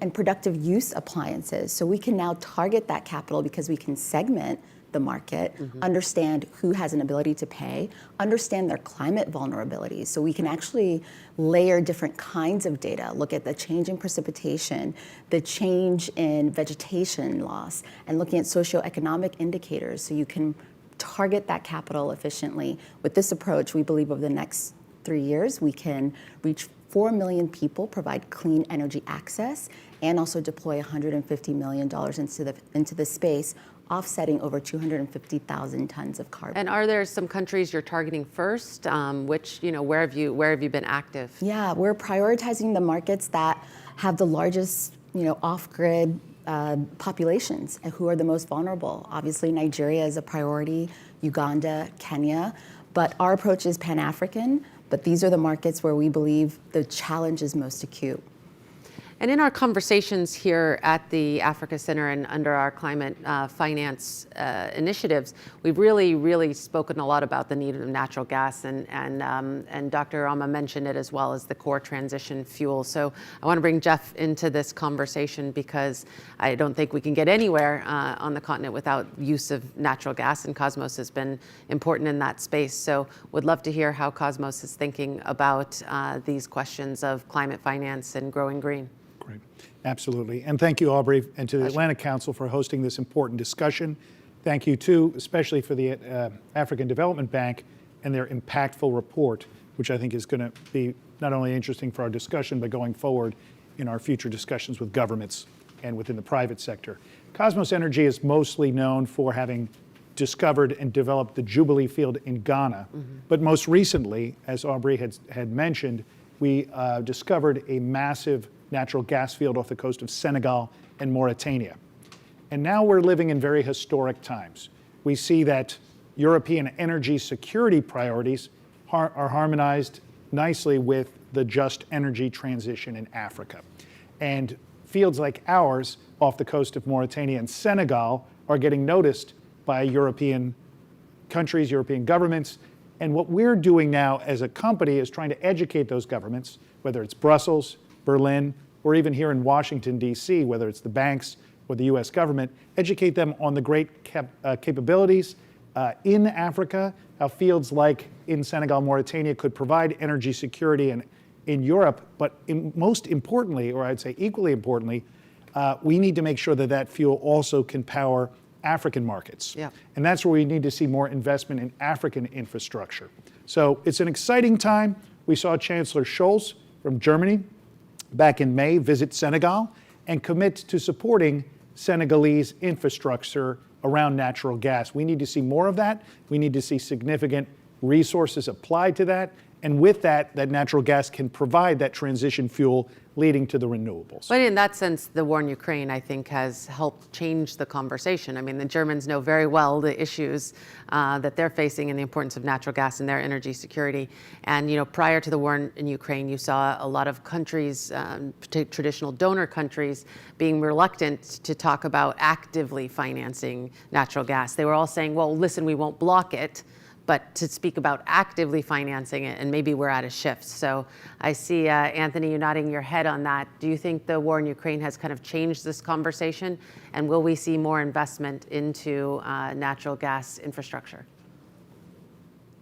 and productive use appliances. So we can now target that capital because we can segment the market, understand who has an ability to pay, understand their climate vulnerabilities. So we can actually layer different kinds of data, look at the change in precipitation, the change in vegetation loss, and looking at socioeconomic indicators so you can target that capital efficiently. With this approach, we believe over the next 3 years, we can reach 4 million people, provide clean energy access, and also deploy $150 million into the space, offsetting over 250,000 tons of carbon. And are there some countries you're targeting first? Which, where have you been active? Yeah, we're prioritizing the markets that have the largest, off-grid populations and who are the most vulnerable. Obviously, Nigeria is a priority, Uganda, Kenya, but our approach is Pan-African, but these are the markets where we believe the challenge is most acute. And in our conversations here at the Africa Center and under our climate finance initiatives, we've really spoken a lot about the need of natural gas, and Dr. Arama mentioned it as well as the core transition fuel. So I want to bring Jeff into this conversation because I don't think we can get anywhere on the continent without use of natural gas, and Cosmos has been important in that space. So would love to hear how Cosmos is thinking about these questions of climate finance and growing green. Great. Absolutely. And thank you, Aubrey, and to the Atlantic Council for hosting this important discussion. Thank you, too, especially for the African Development Bank and their impactful report, which I think is going to be not only interesting for our discussion, but going forward in our future discussions with governments and within the private sector. Cosmos Energy is mostly known for having discovered and developed the Jubilee field in Ghana. But most recently, as Aubrey had mentioned, we discovered a massive natural gas field off the coast of Senegal and Mauritania. And now we're living in very historic times. We see that European energy security priorities are harmonized nicely with the just energy transition in Africa. And fields like ours off the coast of Mauritania and Senegal are getting noticed by European countries, European governments. And what we're doing now as a company is trying to educate those governments, whether it's Brussels, Berlin, or even here in Washington, D.C., whether it's the banks or the U.S. government, educate them on the great capabilities in Africa, how fields like in Senegal, Mauritania could provide energy security in Europe. But most importantly, or I'd say equally importantly, we need to make sure that that fuel also can power African markets. Yeah. And that's where we need to see more investment in African infrastructure. So it's an exciting time. We saw Chancellor Scholz from Germany back in May visit Senegal and commit to supporting Senegalese infrastructure around natural gas. We need to see more of that. We need to see significant resources applied to that. And with that, that natural gas can provide that transition fuel leading to the renewables. But in that sense, the war in Ukraine, I think, has helped change the conversation. I mean, the Germans know very well the issues that they're facing and the importance of natural gas in their energy security. And, prior to the war in Ukraine, you saw a lot of countries, traditional donor countries, being reluctant to talk about actively financing natural gas. They were all saying, well, listen, we won't block it, but to speak about actively financing it, and maybe we're at a shift. So I see, Anthony, you nodding your head on that. Do you think the war in Ukraine has kind of changed this conversation? And will we see more investment into natural gas infrastructure?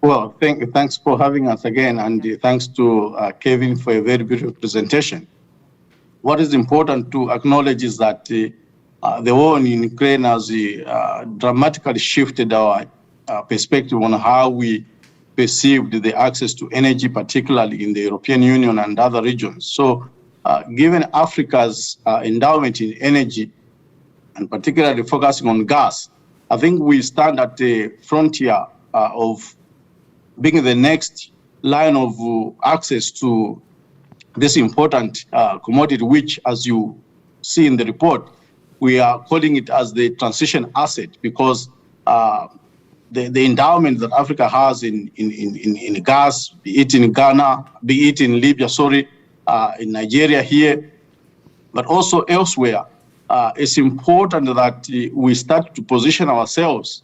Well, thanks for having us again, and thanks to Kevin for a very beautiful presentation. what is important to acknowledge is that the war in Ukraine has dramatically shifted our perspective on how we perceived the access to energy, particularly in the European Union and other regions. So given Africa's endowment in energy, and particularly focusing on gas, I think we stand at the frontier of being the next line of access to this important commodity, which, as you see in the report, we are calling it as the transition asset, because the endowment that Africa has in gas, be it in Ghana, be it in Libya, in Nigeria here, but also elsewhere, it's important that we start to position ourselves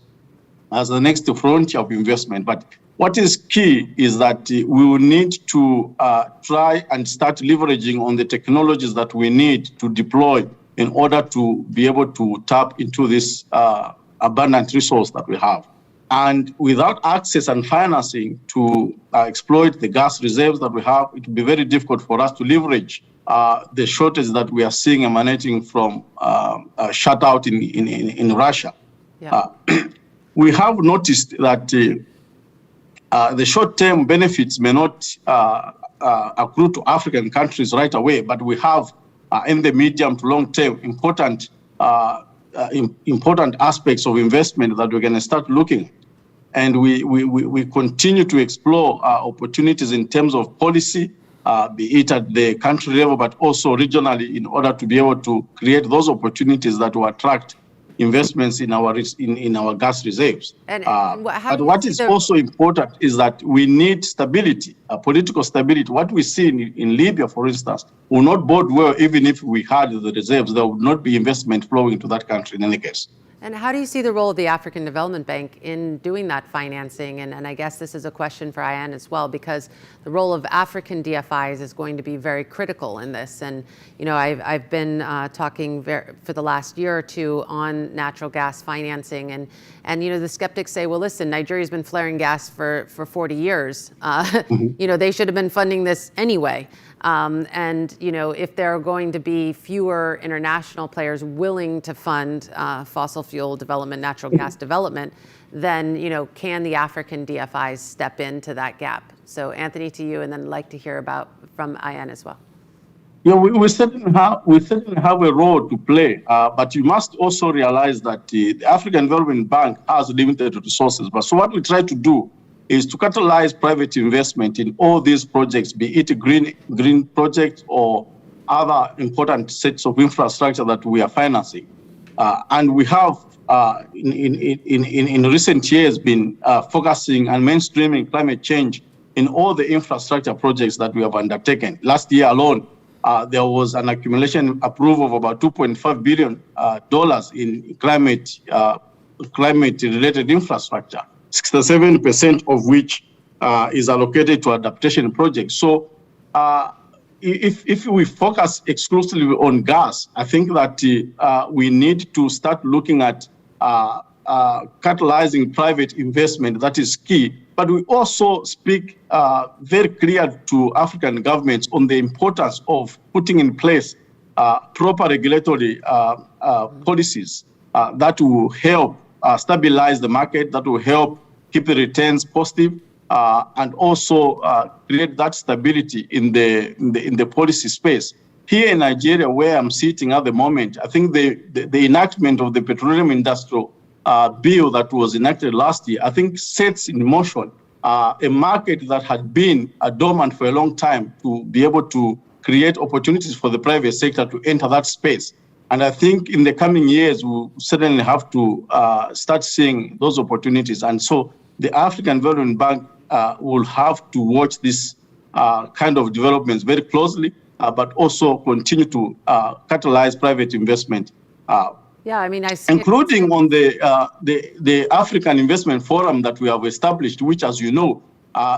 as the next frontier of investment. But what is key is that we will need to try and start leveraging on the technologies that we need to deploy in order to be able to tap into this abundant resource that we have. And without access and financing to exploit the gas reserves that we have, it will be very difficult for us to leverage the shortage that we are seeing emanating from shutout in Russia. Yeah. We have noticed that the short-term benefits may not accrue to African countries right away, but we have in the medium to long-term important aspects of investment that we're going to start looking at. And we continue to explore opportunities in terms of policy, be it at the country level, but also regionally, in order to be able to create those opportunities that will attract investments in our gas reserves. But what is also important is that we need stability, political stability. What we see in Libya, for instance, will not bode well even if we had the reserves. There would not be investment flowing into that country in any case. And how do you see the role of the African Development Bank in doing that financing? And I guess this is a question for Ayan as well, because the role of African DFIs is going to be very critical in this. And, you know, I've been talking for the last year or two on natural gas financing. And you know, the skeptics say, well, listen, Nigeria's been flaring gas for 40 years. You know, they should have been funding this anyway. And, you know, if there are going to be fewer international players willing to fund fossil fuel development, natural gas development, then, you know, can the African DFIs step into that gap? So Anthony, to you, and then I'd like to hear from Ayan as well. Yeah, we certainly have a role to play, but you must also realize that the African Development Bank has limited resources. But so what we try to do is to catalyze private investment in all these projects, be it a green project or other important sets of infrastructure that we are financing. And we have, in recent years, been focusing and mainstreaming climate change in all the infrastructure projects that we have undertaken. Last year alone, there was an accumulation approval of about $2.5 billion in climate-related infrastructure, 67% of which is allocated to adaptation projects. So if we focus exclusively on gas, I think that we need to start looking at catalyzing private investment. That is key. But we also speak very clear to African governments on the importance of putting in place proper regulatory policies that will help stabilize the market, that will help keep the returns positive, and also create that stability in the policy space. Here in Nigeria, where I'm sitting at the moment, I think the enactment of the petroleum industrial bill that was enacted last year, I think sets in motion a market that had been dormant for a long time to be able to create opportunities for the private sector to enter that space. And I think in the coming years, we'll certainly have to start seeing those opportunities. And so the African Development Bank will have to watch this kind of developments very closely, but also continue to catalyze private investment. Yeah, I mean, including on the African Investment Forum that we have established, which, as you know,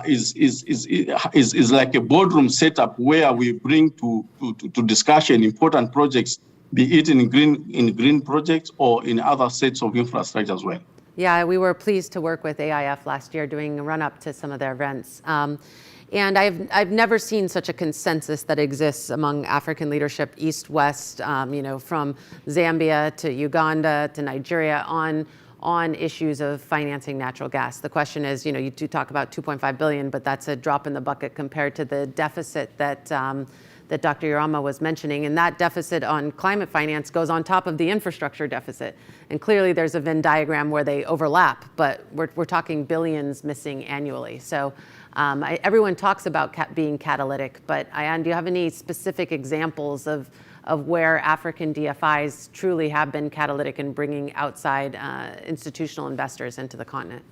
is like a boardroom setup where we bring to discussion important projects, be it in green projects or in other sets of infrastructure as well. Yeah, we were pleased to work with AIF last year doing a run-up to some of their events. And I've never seen such a consensus that exists among African leadership, East-West, from Zambia to Uganda to Nigeria on issues of financing natural gas. The question is, you do talk about 2.5 billion, but that's a drop in the bucket compared to the deficit that Dr. Yarama was mentioning. And that deficit on climate finance goes on top of the infrastructure deficit. And clearly there's a Venn diagram where they overlap, but we're talking billions missing annually. So everyone talks about being catalytic, but Ayan, do you have any specific examples of where African DFIs truly have been catalytic in bringing outside institutional investors into the continent?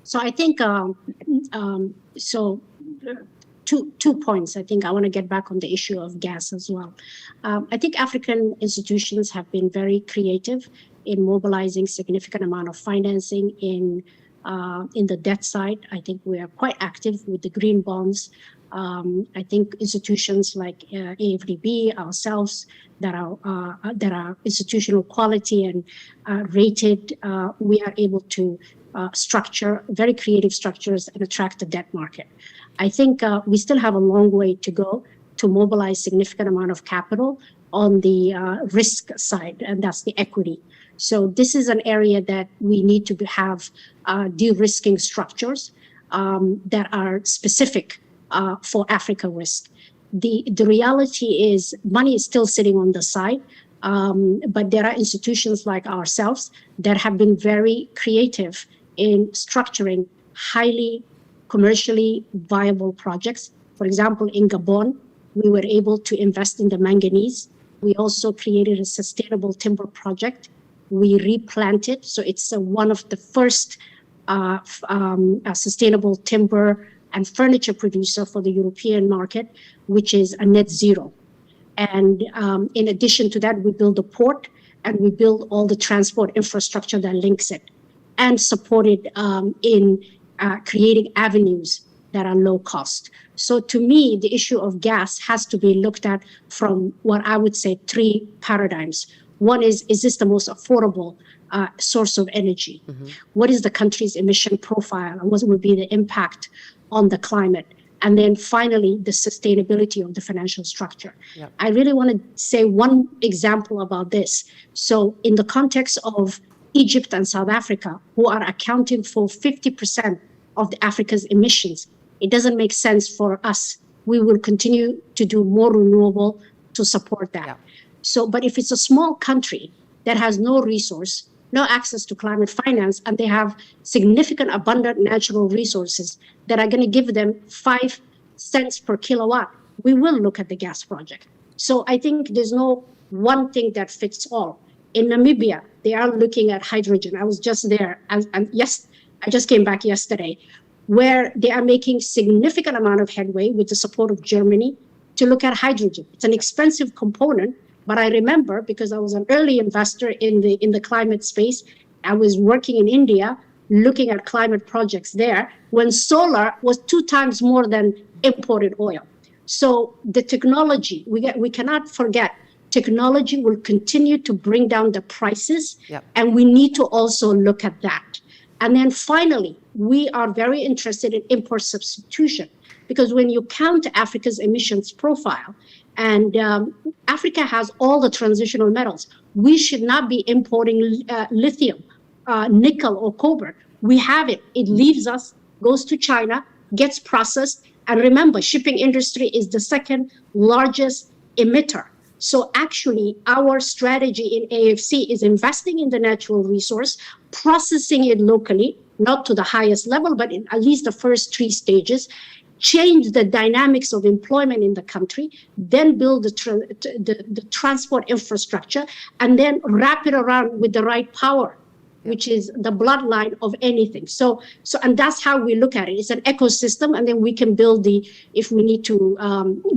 So I think, two points. I think I want to get back on the issue of gas as well. I think African institutions have been very creative in mobilizing significant amount of financing in the debt side. I think we are quite active with the green bonds. I think institutions like AFDB, ourselves, that are institutional quality and rated, we are able to structure very creative structures and attract the debt market. I think we still have a long way to go to mobilize significant amount of capital on the risk side, and that's the equity. So this is an area that we need to have de-risking structures that are specific for Africa risk. The reality is money is still sitting on the side, but there are institutions like ourselves that have been very creative in structuring highly commercially viable projects. For example, in Gabon, we were able to invest in the manganese. We also created a sustainable timber project. We replanted, so it's one of the first sustainable timber and furniture producer for the European market, which is a net zero. And in addition to that, we build a port and we build all the transport infrastructure that links it, and supported in creating avenues that are low cost. So to me, the issue of gas has to be looked at from what I would say 3 paradigms. One is this the most affordable source of energy? Mm-hmm. What is the country's emission profile, and what would be the impact on the climate? And then finally, the sustainability of the financial structure. Yep. I really want to say one example about this. So in the context of Egypt and South Africa, who are accounting for 50% of the Africa's emissions, it doesn't make sense for us. We will continue to do more renewable to support that. Yep. So, but if it's a small country that has no resource, no access to climate finance, and they have significant abundant natural resources that are going to give them 5 cents per kilowatt, we will look at the gas project. So I think there's no one thing that fits all. In Namibia, they are looking at hydrogen. I was just there, and yes, I just came back yesterday, where they are making significant amount of headway with the support of Germany to look at hydrogen. It's an expensive component, but I remember, because I was an early investor in the climate space, I was working in India looking at climate projects there when solar was 2 times more than imported oil. So the technology, we cannot forget, technology will continue to bring down the prices. Yep. And we need to also look at that. And then finally, we are very interested in import substitution, because when you count Africa's emissions profile, and Africa has all the transitional metals, we should not be importing lithium, nickel, or cobalt. We have it. It leaves us, goes to China, gets processed. And remember, shipping industry is the 2nd largest emitter. So actually, our strategy in AFC is investing in the natural resource, processing it locally, not to the highest level, but in at least the first 3 stages, change the dynamics of employment in the country, then build the transport infrastructure, and then wrap it around with the right power, which is the bloodline of anything. So, and that's how we look at it. It's an ecosystem, and then we can build if we need to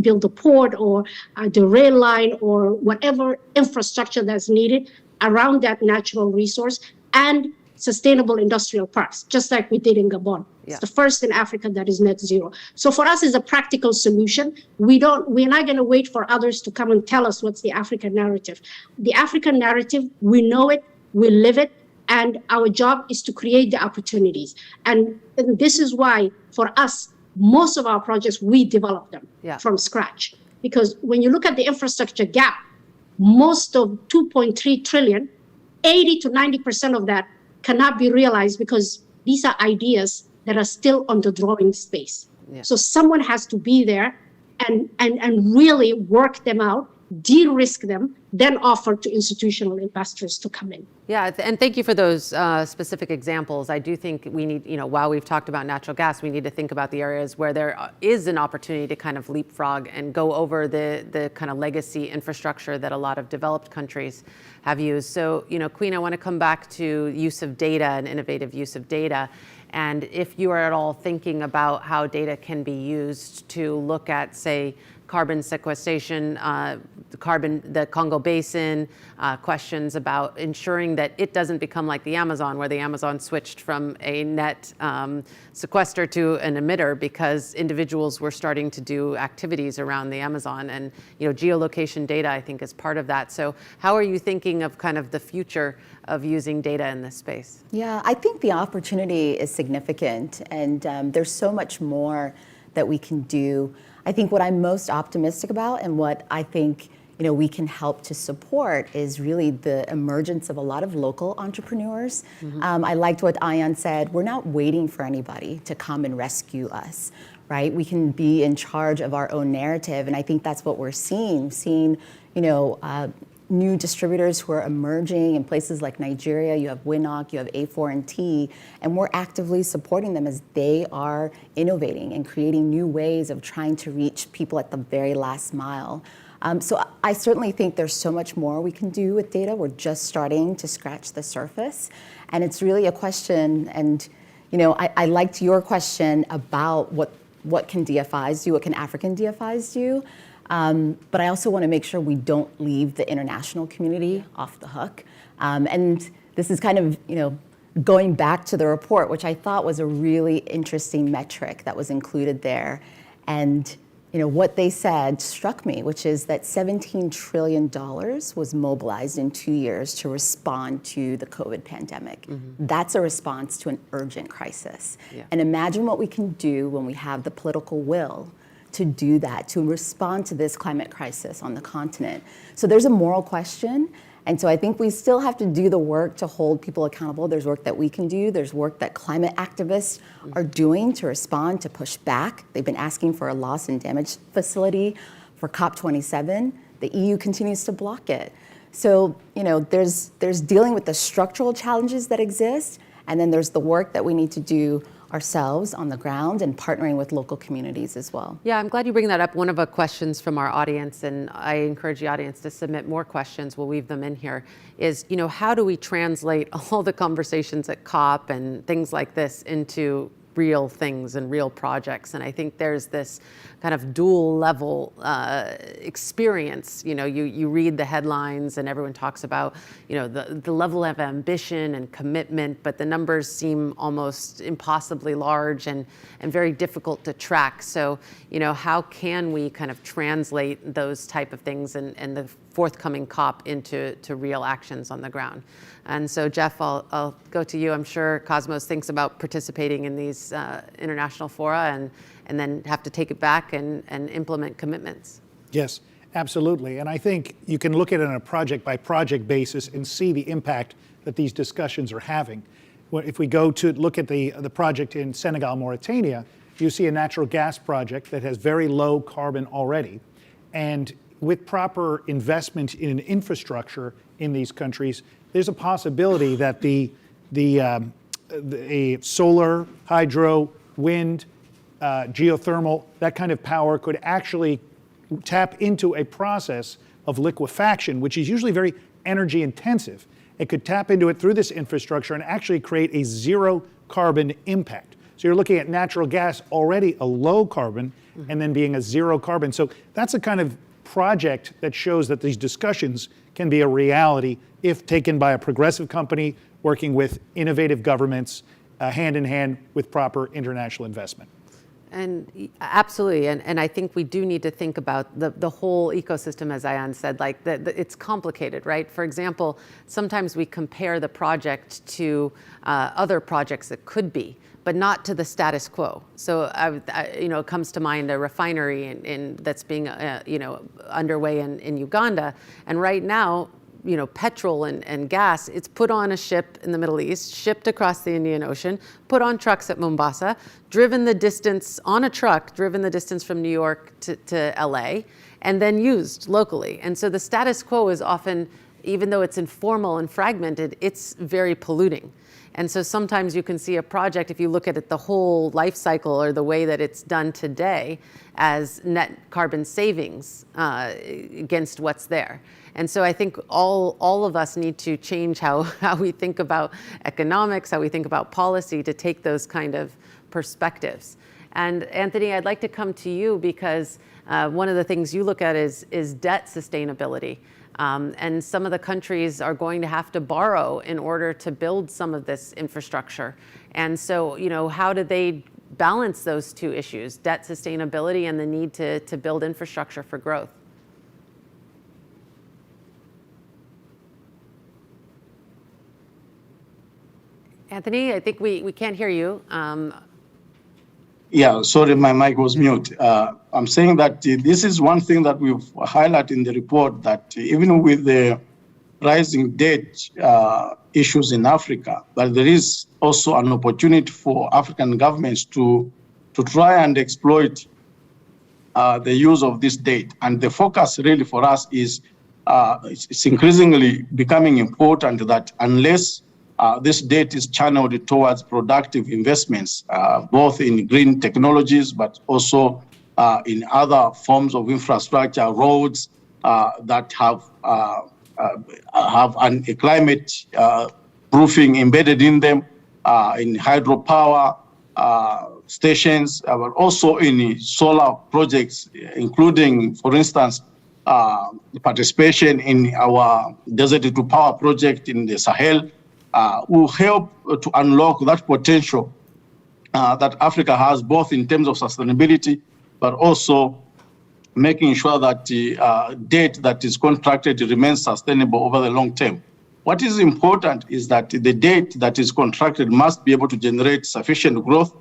build the port or the rail line or whatever infrastructure that's needed around that natural resource, and sustainable industrial parks, just like we did in Gabon. Yeah. It's the first in Africa that is net zero. So for us, it's a practical solution. We're not going to wait for others to come and tell us what's the African narrative. The African narrative, we know it, we live it, And our job is to create the opportunities. And this is why, for us, most of our projects, we develop them from scratch. Because when you look at the infrastructure gap, most of 2.3 trillion, 80 to 90% of that cannot be realized because these are ideas that are still on the drawing space. So someone has to be there and really work them out, de-risk them, then offer to institutional investors to come in. Yeah, and thank you for those specific examples. I do think we need, while we've talked about natural gas, we need to think about the areas where there is an opportunity to kind of leapfrog and go over the kind of legacy infrastructure that a lot of developed countries have used. So, Queen, I want to come back to use of data and innovative use of data. And if you are at all thinking about how data can be used to look at, say, carbon sequestration, the Congo Basin, questions about ensuring that it doesn't become like the Amazon, where the Amazon switched from a net sequester to an emitter because individuals were starting to do activities around the Amazon. And geolocation data, I think, is part of that. So how are you thinking of kind of the future of using data in this space? Yeah, I think the opportunity is significant, and there's so much more that we can do. I think what I'm most optimistic about and what I think we can help to support is really the emergence of a lot of local entrepreneurs. I liked what Ayan said. We're not waiting for anybody to come and rescue us, right? We can be in charge of our own narrative, and I think that's what we're seeing. New distributors who are emerging in places like Nigeria. You have Winnock, you have A4&T, and we're actively supporting them as they are innovating and creating new ways of trying to reach people at the very last mile. So I certainly think there's so much more we can do with data. We're just starting to scratch the surface, and it's really a question. And I liked your question about what can DFIs do, what can African DFIs do. But I also want to make sure we don't leave the international community off the hook. And this is kind of, going back to the report, which I thought was a really interesting metric that was included there. And, what they said struck me, which is that $17 trillion was mobilized in 2 years to respond to the COVID pandemic. That's a response to an urgent crisis. And imagine what we can do when we have the political will to do that, to respond to this climate crisis on the continent. So there's a moral question. And so I think we still have to do the work to hold people accountable. There's work that we can do. There's work that climate activists are doing to respond, to push back. They've been asking for a loss and damage facility for COP27. The EU continues to block it. So, there's dealing with the structural challenges that exist, and then there's the work that we need to do ourselves on the ground and partnering with local communities as well. Yeah, I'm glad you bring that up. One of the questions from our audience, and I encourage the audience to submit more questions, we'll weave them in here, is, how do we translate all the conversations at COP and things like this into real things and real projects? And I think there's this kind of dual level experience. You read the headlines and everyone talks about, the level of ambition and commitment, but the numbers seem almost impossibly large and very difficult to track. So, how can we kind of translate those type of things and the forthcoming COP into real actions on the ground? And so, Jeff, I'll go to you. I'm sure Cosmos thinks about participating in these international fora and then have to take it back and implement commitments. Yes, absolutely. And I think you can look at it on a project-by-project basis and see the impact that these discussions are having. If we go to look at the project in Senegal, Mauritania, you see a natural gas project that has very low carbon already. And with proper investment in infrastructure in these countries, there's a possibility that a solar, hydro, wind, geothermal, that kind of power could actually tap into a process of liquefaction, which is usually very energy intensive. It could tap into it through this infrastructure and actually create a zero carbon impact. So you're looking at natural gas already a low carbon and then being a zero carbon. So that's a kind of project that shows that these discussions can be a reality if taken by a progressive company working with innovative governments hand in hand with proper international investment. And absolutely, and I think we do need to think about the whole ecosystem, as Ayan said, like it's complicated, right? For example, sometimes we compare the project to other projects that could be, but not to the status quo. So, it comes to mind a refinery that's being, underway in Uganda, and right now, petrol and gas, it's put on a ship in the Middle East, shipped across the Indian Ocean, put on trucks at Mombasa, driven the distance from New York to LA, and then used locally. And so the status quo is often, even though it's informal and fragmented, it's very polluting. And so sometimes you can see a project, if you look at it the whole life cycle or the way that it's done today, as net carbon savings against what's there. And so I think all of us need to change how we think about economics, how we think about policy, to take those kind of perspectives. And Anthony, I'd like to come to you because one of the things you look at is debt sustainability. And some of the countries are going to have to borrow in order to build some of this infrastructure. And so, how do they balance those two issues, debt sustainability and the need to build infrastructure for growth? Anthony, I think we can't hear you. Yeah, sorry, my mic was mute. I'm saying that this is one thing that we've highlighted in the report, that even with the rising debt issues in Africa, but there is also an opportunity for African governments to try and exploit the use of this debt. And the focus really for us is it's increasingly becoming important that unless this debt is channeled towards productive investments, both in green technologies, but also in other forms of infrastructure, roads that have a climate proofing embedded in them, in hydropower stations, but also in solar projects, including, for instance, participation in our Desert to Power project in the Sahel. Will help to unlock that potential that Africa has, both in terms of sustainability, but also making sure that the debt that is contracted remains sustainable over the long term. What is important is that the debt that is contracted must be able to generate sufficient growth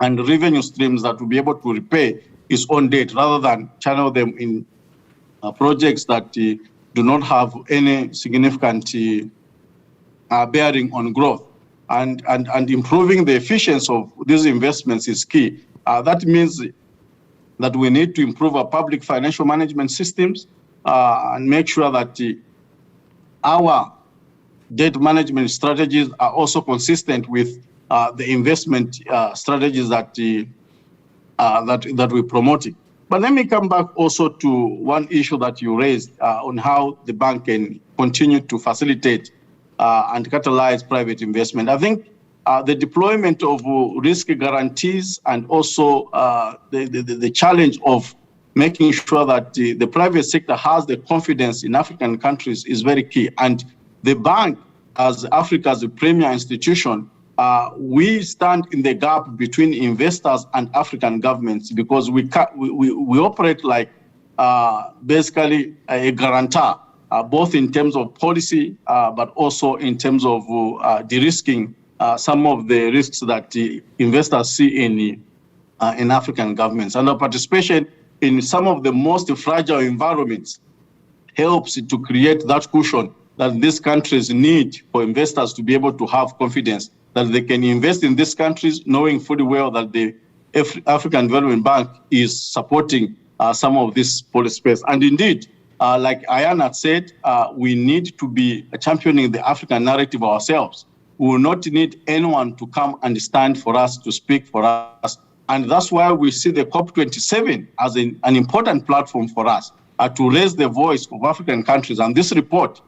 and revenue streams that will be able to repay its own debt, rather than channel them in projects that do not have any significant bearing on growth, and improving the efficiency of these investments is key. That means that we need to improve our public financial management systems and make sure that our debt management strategies are also consistent with the investment strategies that we're promoting. But let me come back also to one issue that you raised on how the bank can continue to facilitate and catalyze private investment. I think the deployment of risk guarantees and also the challenge of making sure that the private sector has the confidence in African countries is very key. And the bank, as Africa's premier institution, we stand in the gap between investors and African governments, because we operate like basically a guarantor. Both in terms of policy, but also in terms of de-risking some of the risks that the investors see in African governments. And our participation in some of the most fragile environments helps to create that cushion that these countries need for investors to be able to have confidence that they can invest in these countries, knowing fully well that the African Development Bank is supporting some of this policy space. And indeed, like Ayan said, we need to be championing the African narrative ourselves. We will not need anyone to come and stand for us, to speak for us. And that's why we see the COP27 as an important platform for us to raise the voice of African countries. And this report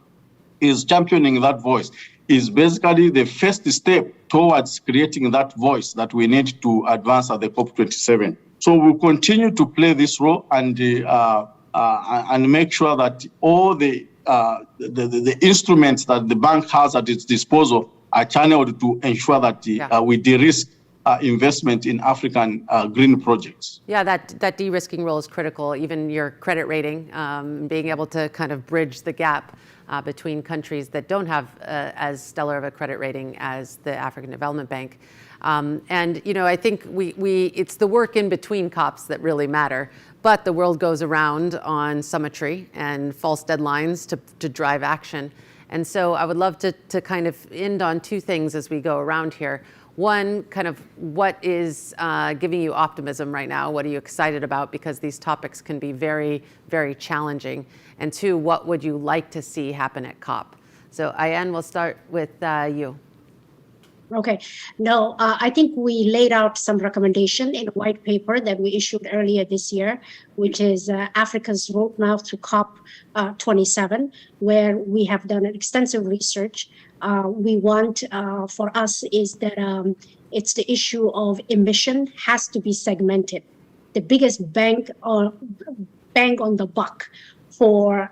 is championing that voice, is basically the first step towards creating that voice that we need to advance at the COP27. So we'll continue to play this role and make sure that all the instruments that the bank has at its disposal are channeled to ensure that we de-risk investment in African green projects. Yeah, that de-risking role is critical. Even your credit rating, being able to kind of bridge the gap between countries that don't have as stellar of a credit rating as the African Development Bank. And I think it's the work in between COPs that really matter. But the world goes around on symmetry and false deadlines to drive action. And so I would love to kind of end on two things as we go around here. One, kind of what is giving you optimism right now? What are you excited about? Because these topics can be very, very challenging. And two, what would you like to see happen at COP? So Ayan, we'll start with you. Okay. No, I think we laid out some recommendation in a white paper that we issued earlier this year, which is Africa's roadmap to COP 27, where we have done an extensive research. We want for us is that it's the issue of emission has to be segmented. The biggest bang on the buck for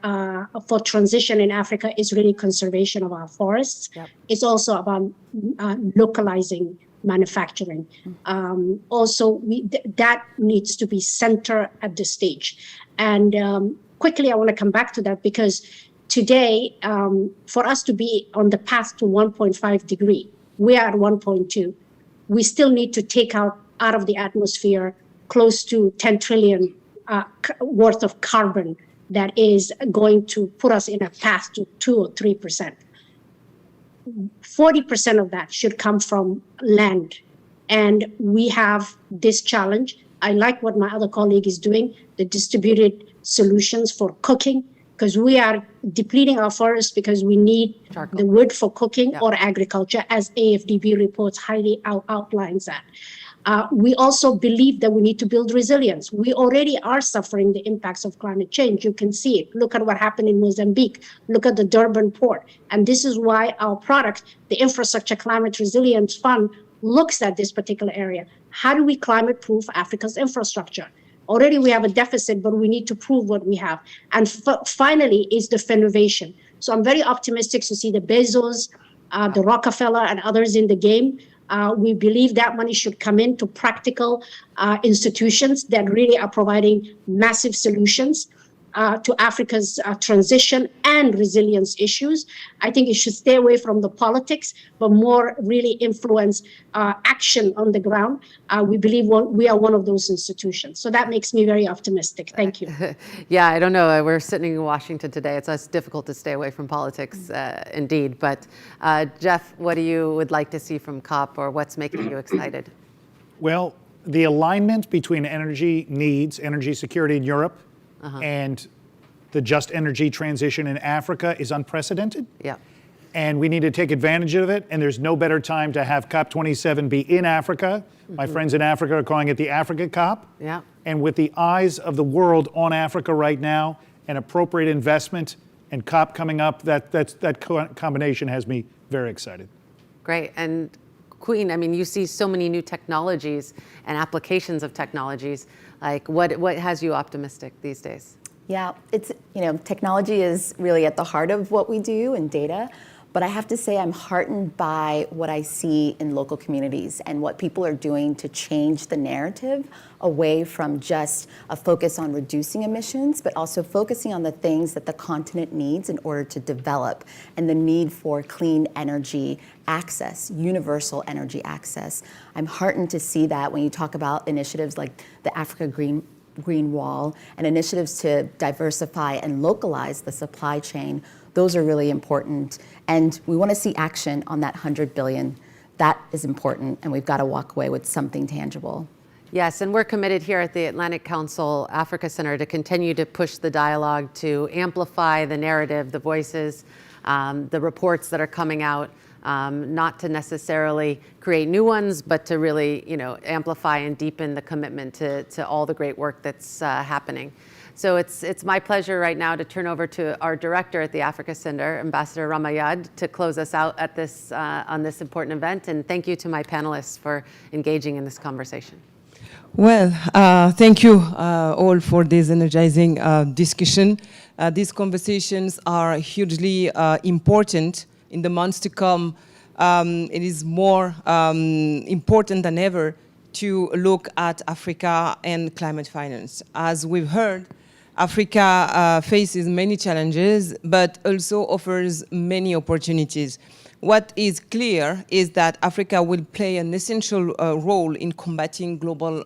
transition in Africa is really conservation of our forests. Yep. It's also about localizing manufacturing. Also, that needs to be center at the stage. And quickly, I want to come back to that because today, for us to be on the path to 1.5 degree, we are at 1.2. We still need to take out of the atmosphere close to 10 trillion worth of carbon that is going to put us in a path to 2 or 3%. 40% of that should come from land. And we have this challenge. I like what my other colleague is doing, the distributed solutions for cooking, because we are depleting our forests because we need charcoal, the wood for cooking or agriculture, as AFDB reports highly outlines that. We also believe that we need to build resilience. We already are suffering the impacts of climate change. You can see it. Look at what happened in Mozambique. Look at the Durban port. And this is why our product, the Infrastructure Climate Resilience Fund, looks at this particular area. How do we climate-proof Africa's infrastructure? Already we have a deficit, but we need to prove what we have. And finally is the innovation. So I'm very optimistic to see the Bezos, the Rockefeller, and others in the game. We believe that money should come into practical institutions that really are providing massive solutions to Africa's transition and resilience issues. I think it should stay away from the politics, but more really influence action on the ground. We believe we are one of those institutions. So that makes me very optimistic. Thank you. Yeah, I don't know. We're sitting in Washington today. It's difficult to stay away from politics, indeed. But Jeff, what do you would like to see from COP, or what's making you excited? Well, the alignment between energy needs, energy security in Europe, and the just energy transition in Africa is unprecedented. Yeah. And we need to take advantage of it. And there's no better time to have COP27 be in Africa. My friends in Africa are calling it the Africa COP. Yeah. And with the eyes of the world on Africa right now, and appropriate investment and COP coming up, that combination has me very excited. Great. And Queen, I mean, you see so many new technologies and applications of technologies. Like, what has you optimistic these days? Yeah, it's, technology is really at the heart of what we do in data. But I have to say I'm heartened by what I see in local communities and what people are doing to change the narrative away from just a focus on reducing emissions, but also focusing on the things that the continent needs in order to develop, and the need for clean energy access, universal energy access. I'm heartened to see that when you talk about initiatives like the Africa Green Wall and initiatives to diversify and localize the supply chain. Those are really important. And we want to see action on that $100 billion. That is important, and we've got to walk away with something tangible. Yes, and we're committed here at the Atlantic Council Africa Center to continue to push the dialogue, to amplify the narrative, the voices, the reports that are coming out, not to necessarily create new ones, but to really, amplify and deepen the commitment to all the great work that's happening. So it's my pleasure right now to turn over to our director at the Africa Center, Ambassador Ramayad, to close us out at this on this important event. And thank you to my panelists for engaging in this conversation. Well, thank you all for this energizing discussion. These conversations are hugely important in the months to come it is more important than ever to look at Africa and climate finance. As we've heard, Africa faces many challenges, but also offers many opportunities. What is clear is that Africa will play an essential role in combating global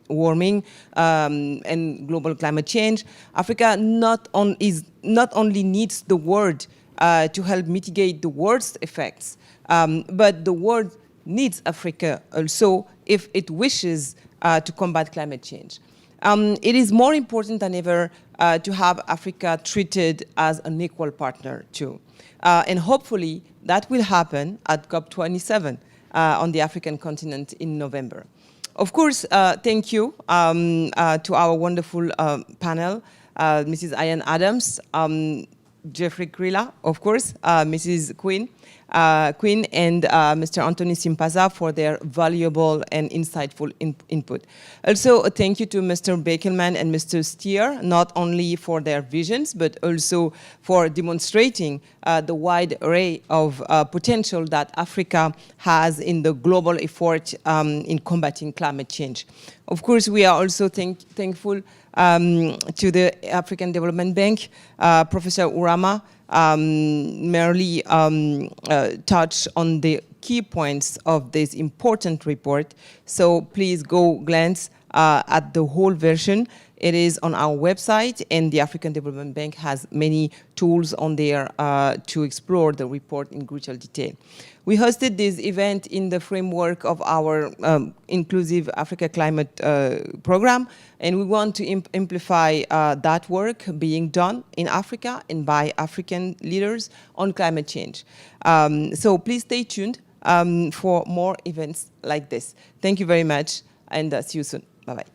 warming and global climate change. Africa not only needs the world to help mitigate the worst effects, but the world needs Africa also if it wishes to combat climate change. It is more important than ever to have Africa treated as an equal partner too. And hopefully that will happen at COP27 on the African continent in November. Of course, thank you to our wonderful panel, Mrs. Ian Adams, Jeffrey Krila, of course, Mrs. Quinn, and Mr. Anthony Simpaza for their valuable and insightful input. Also, thank you to Mr. Bakelman and Mr. Steer, not only for their visions, but also for demonstrating the wide array of potential that Africa has in the global effort in combating climate change. Of course, we are also thankful to the African Development Bank. Professor Urama merely touched on the key points of this important report. So please go glance at the whole version. It is on our website, and the African Development Bank has many tools on there to explore the report in greater detail. We hosted this event in the framework of our Inclusive Africa Climate Program, and we want to amplify that work being done in Africa and by African leaders on climate change. So please stay tuned for more events like this. Thank you very much, and see you soon. Bye-bye.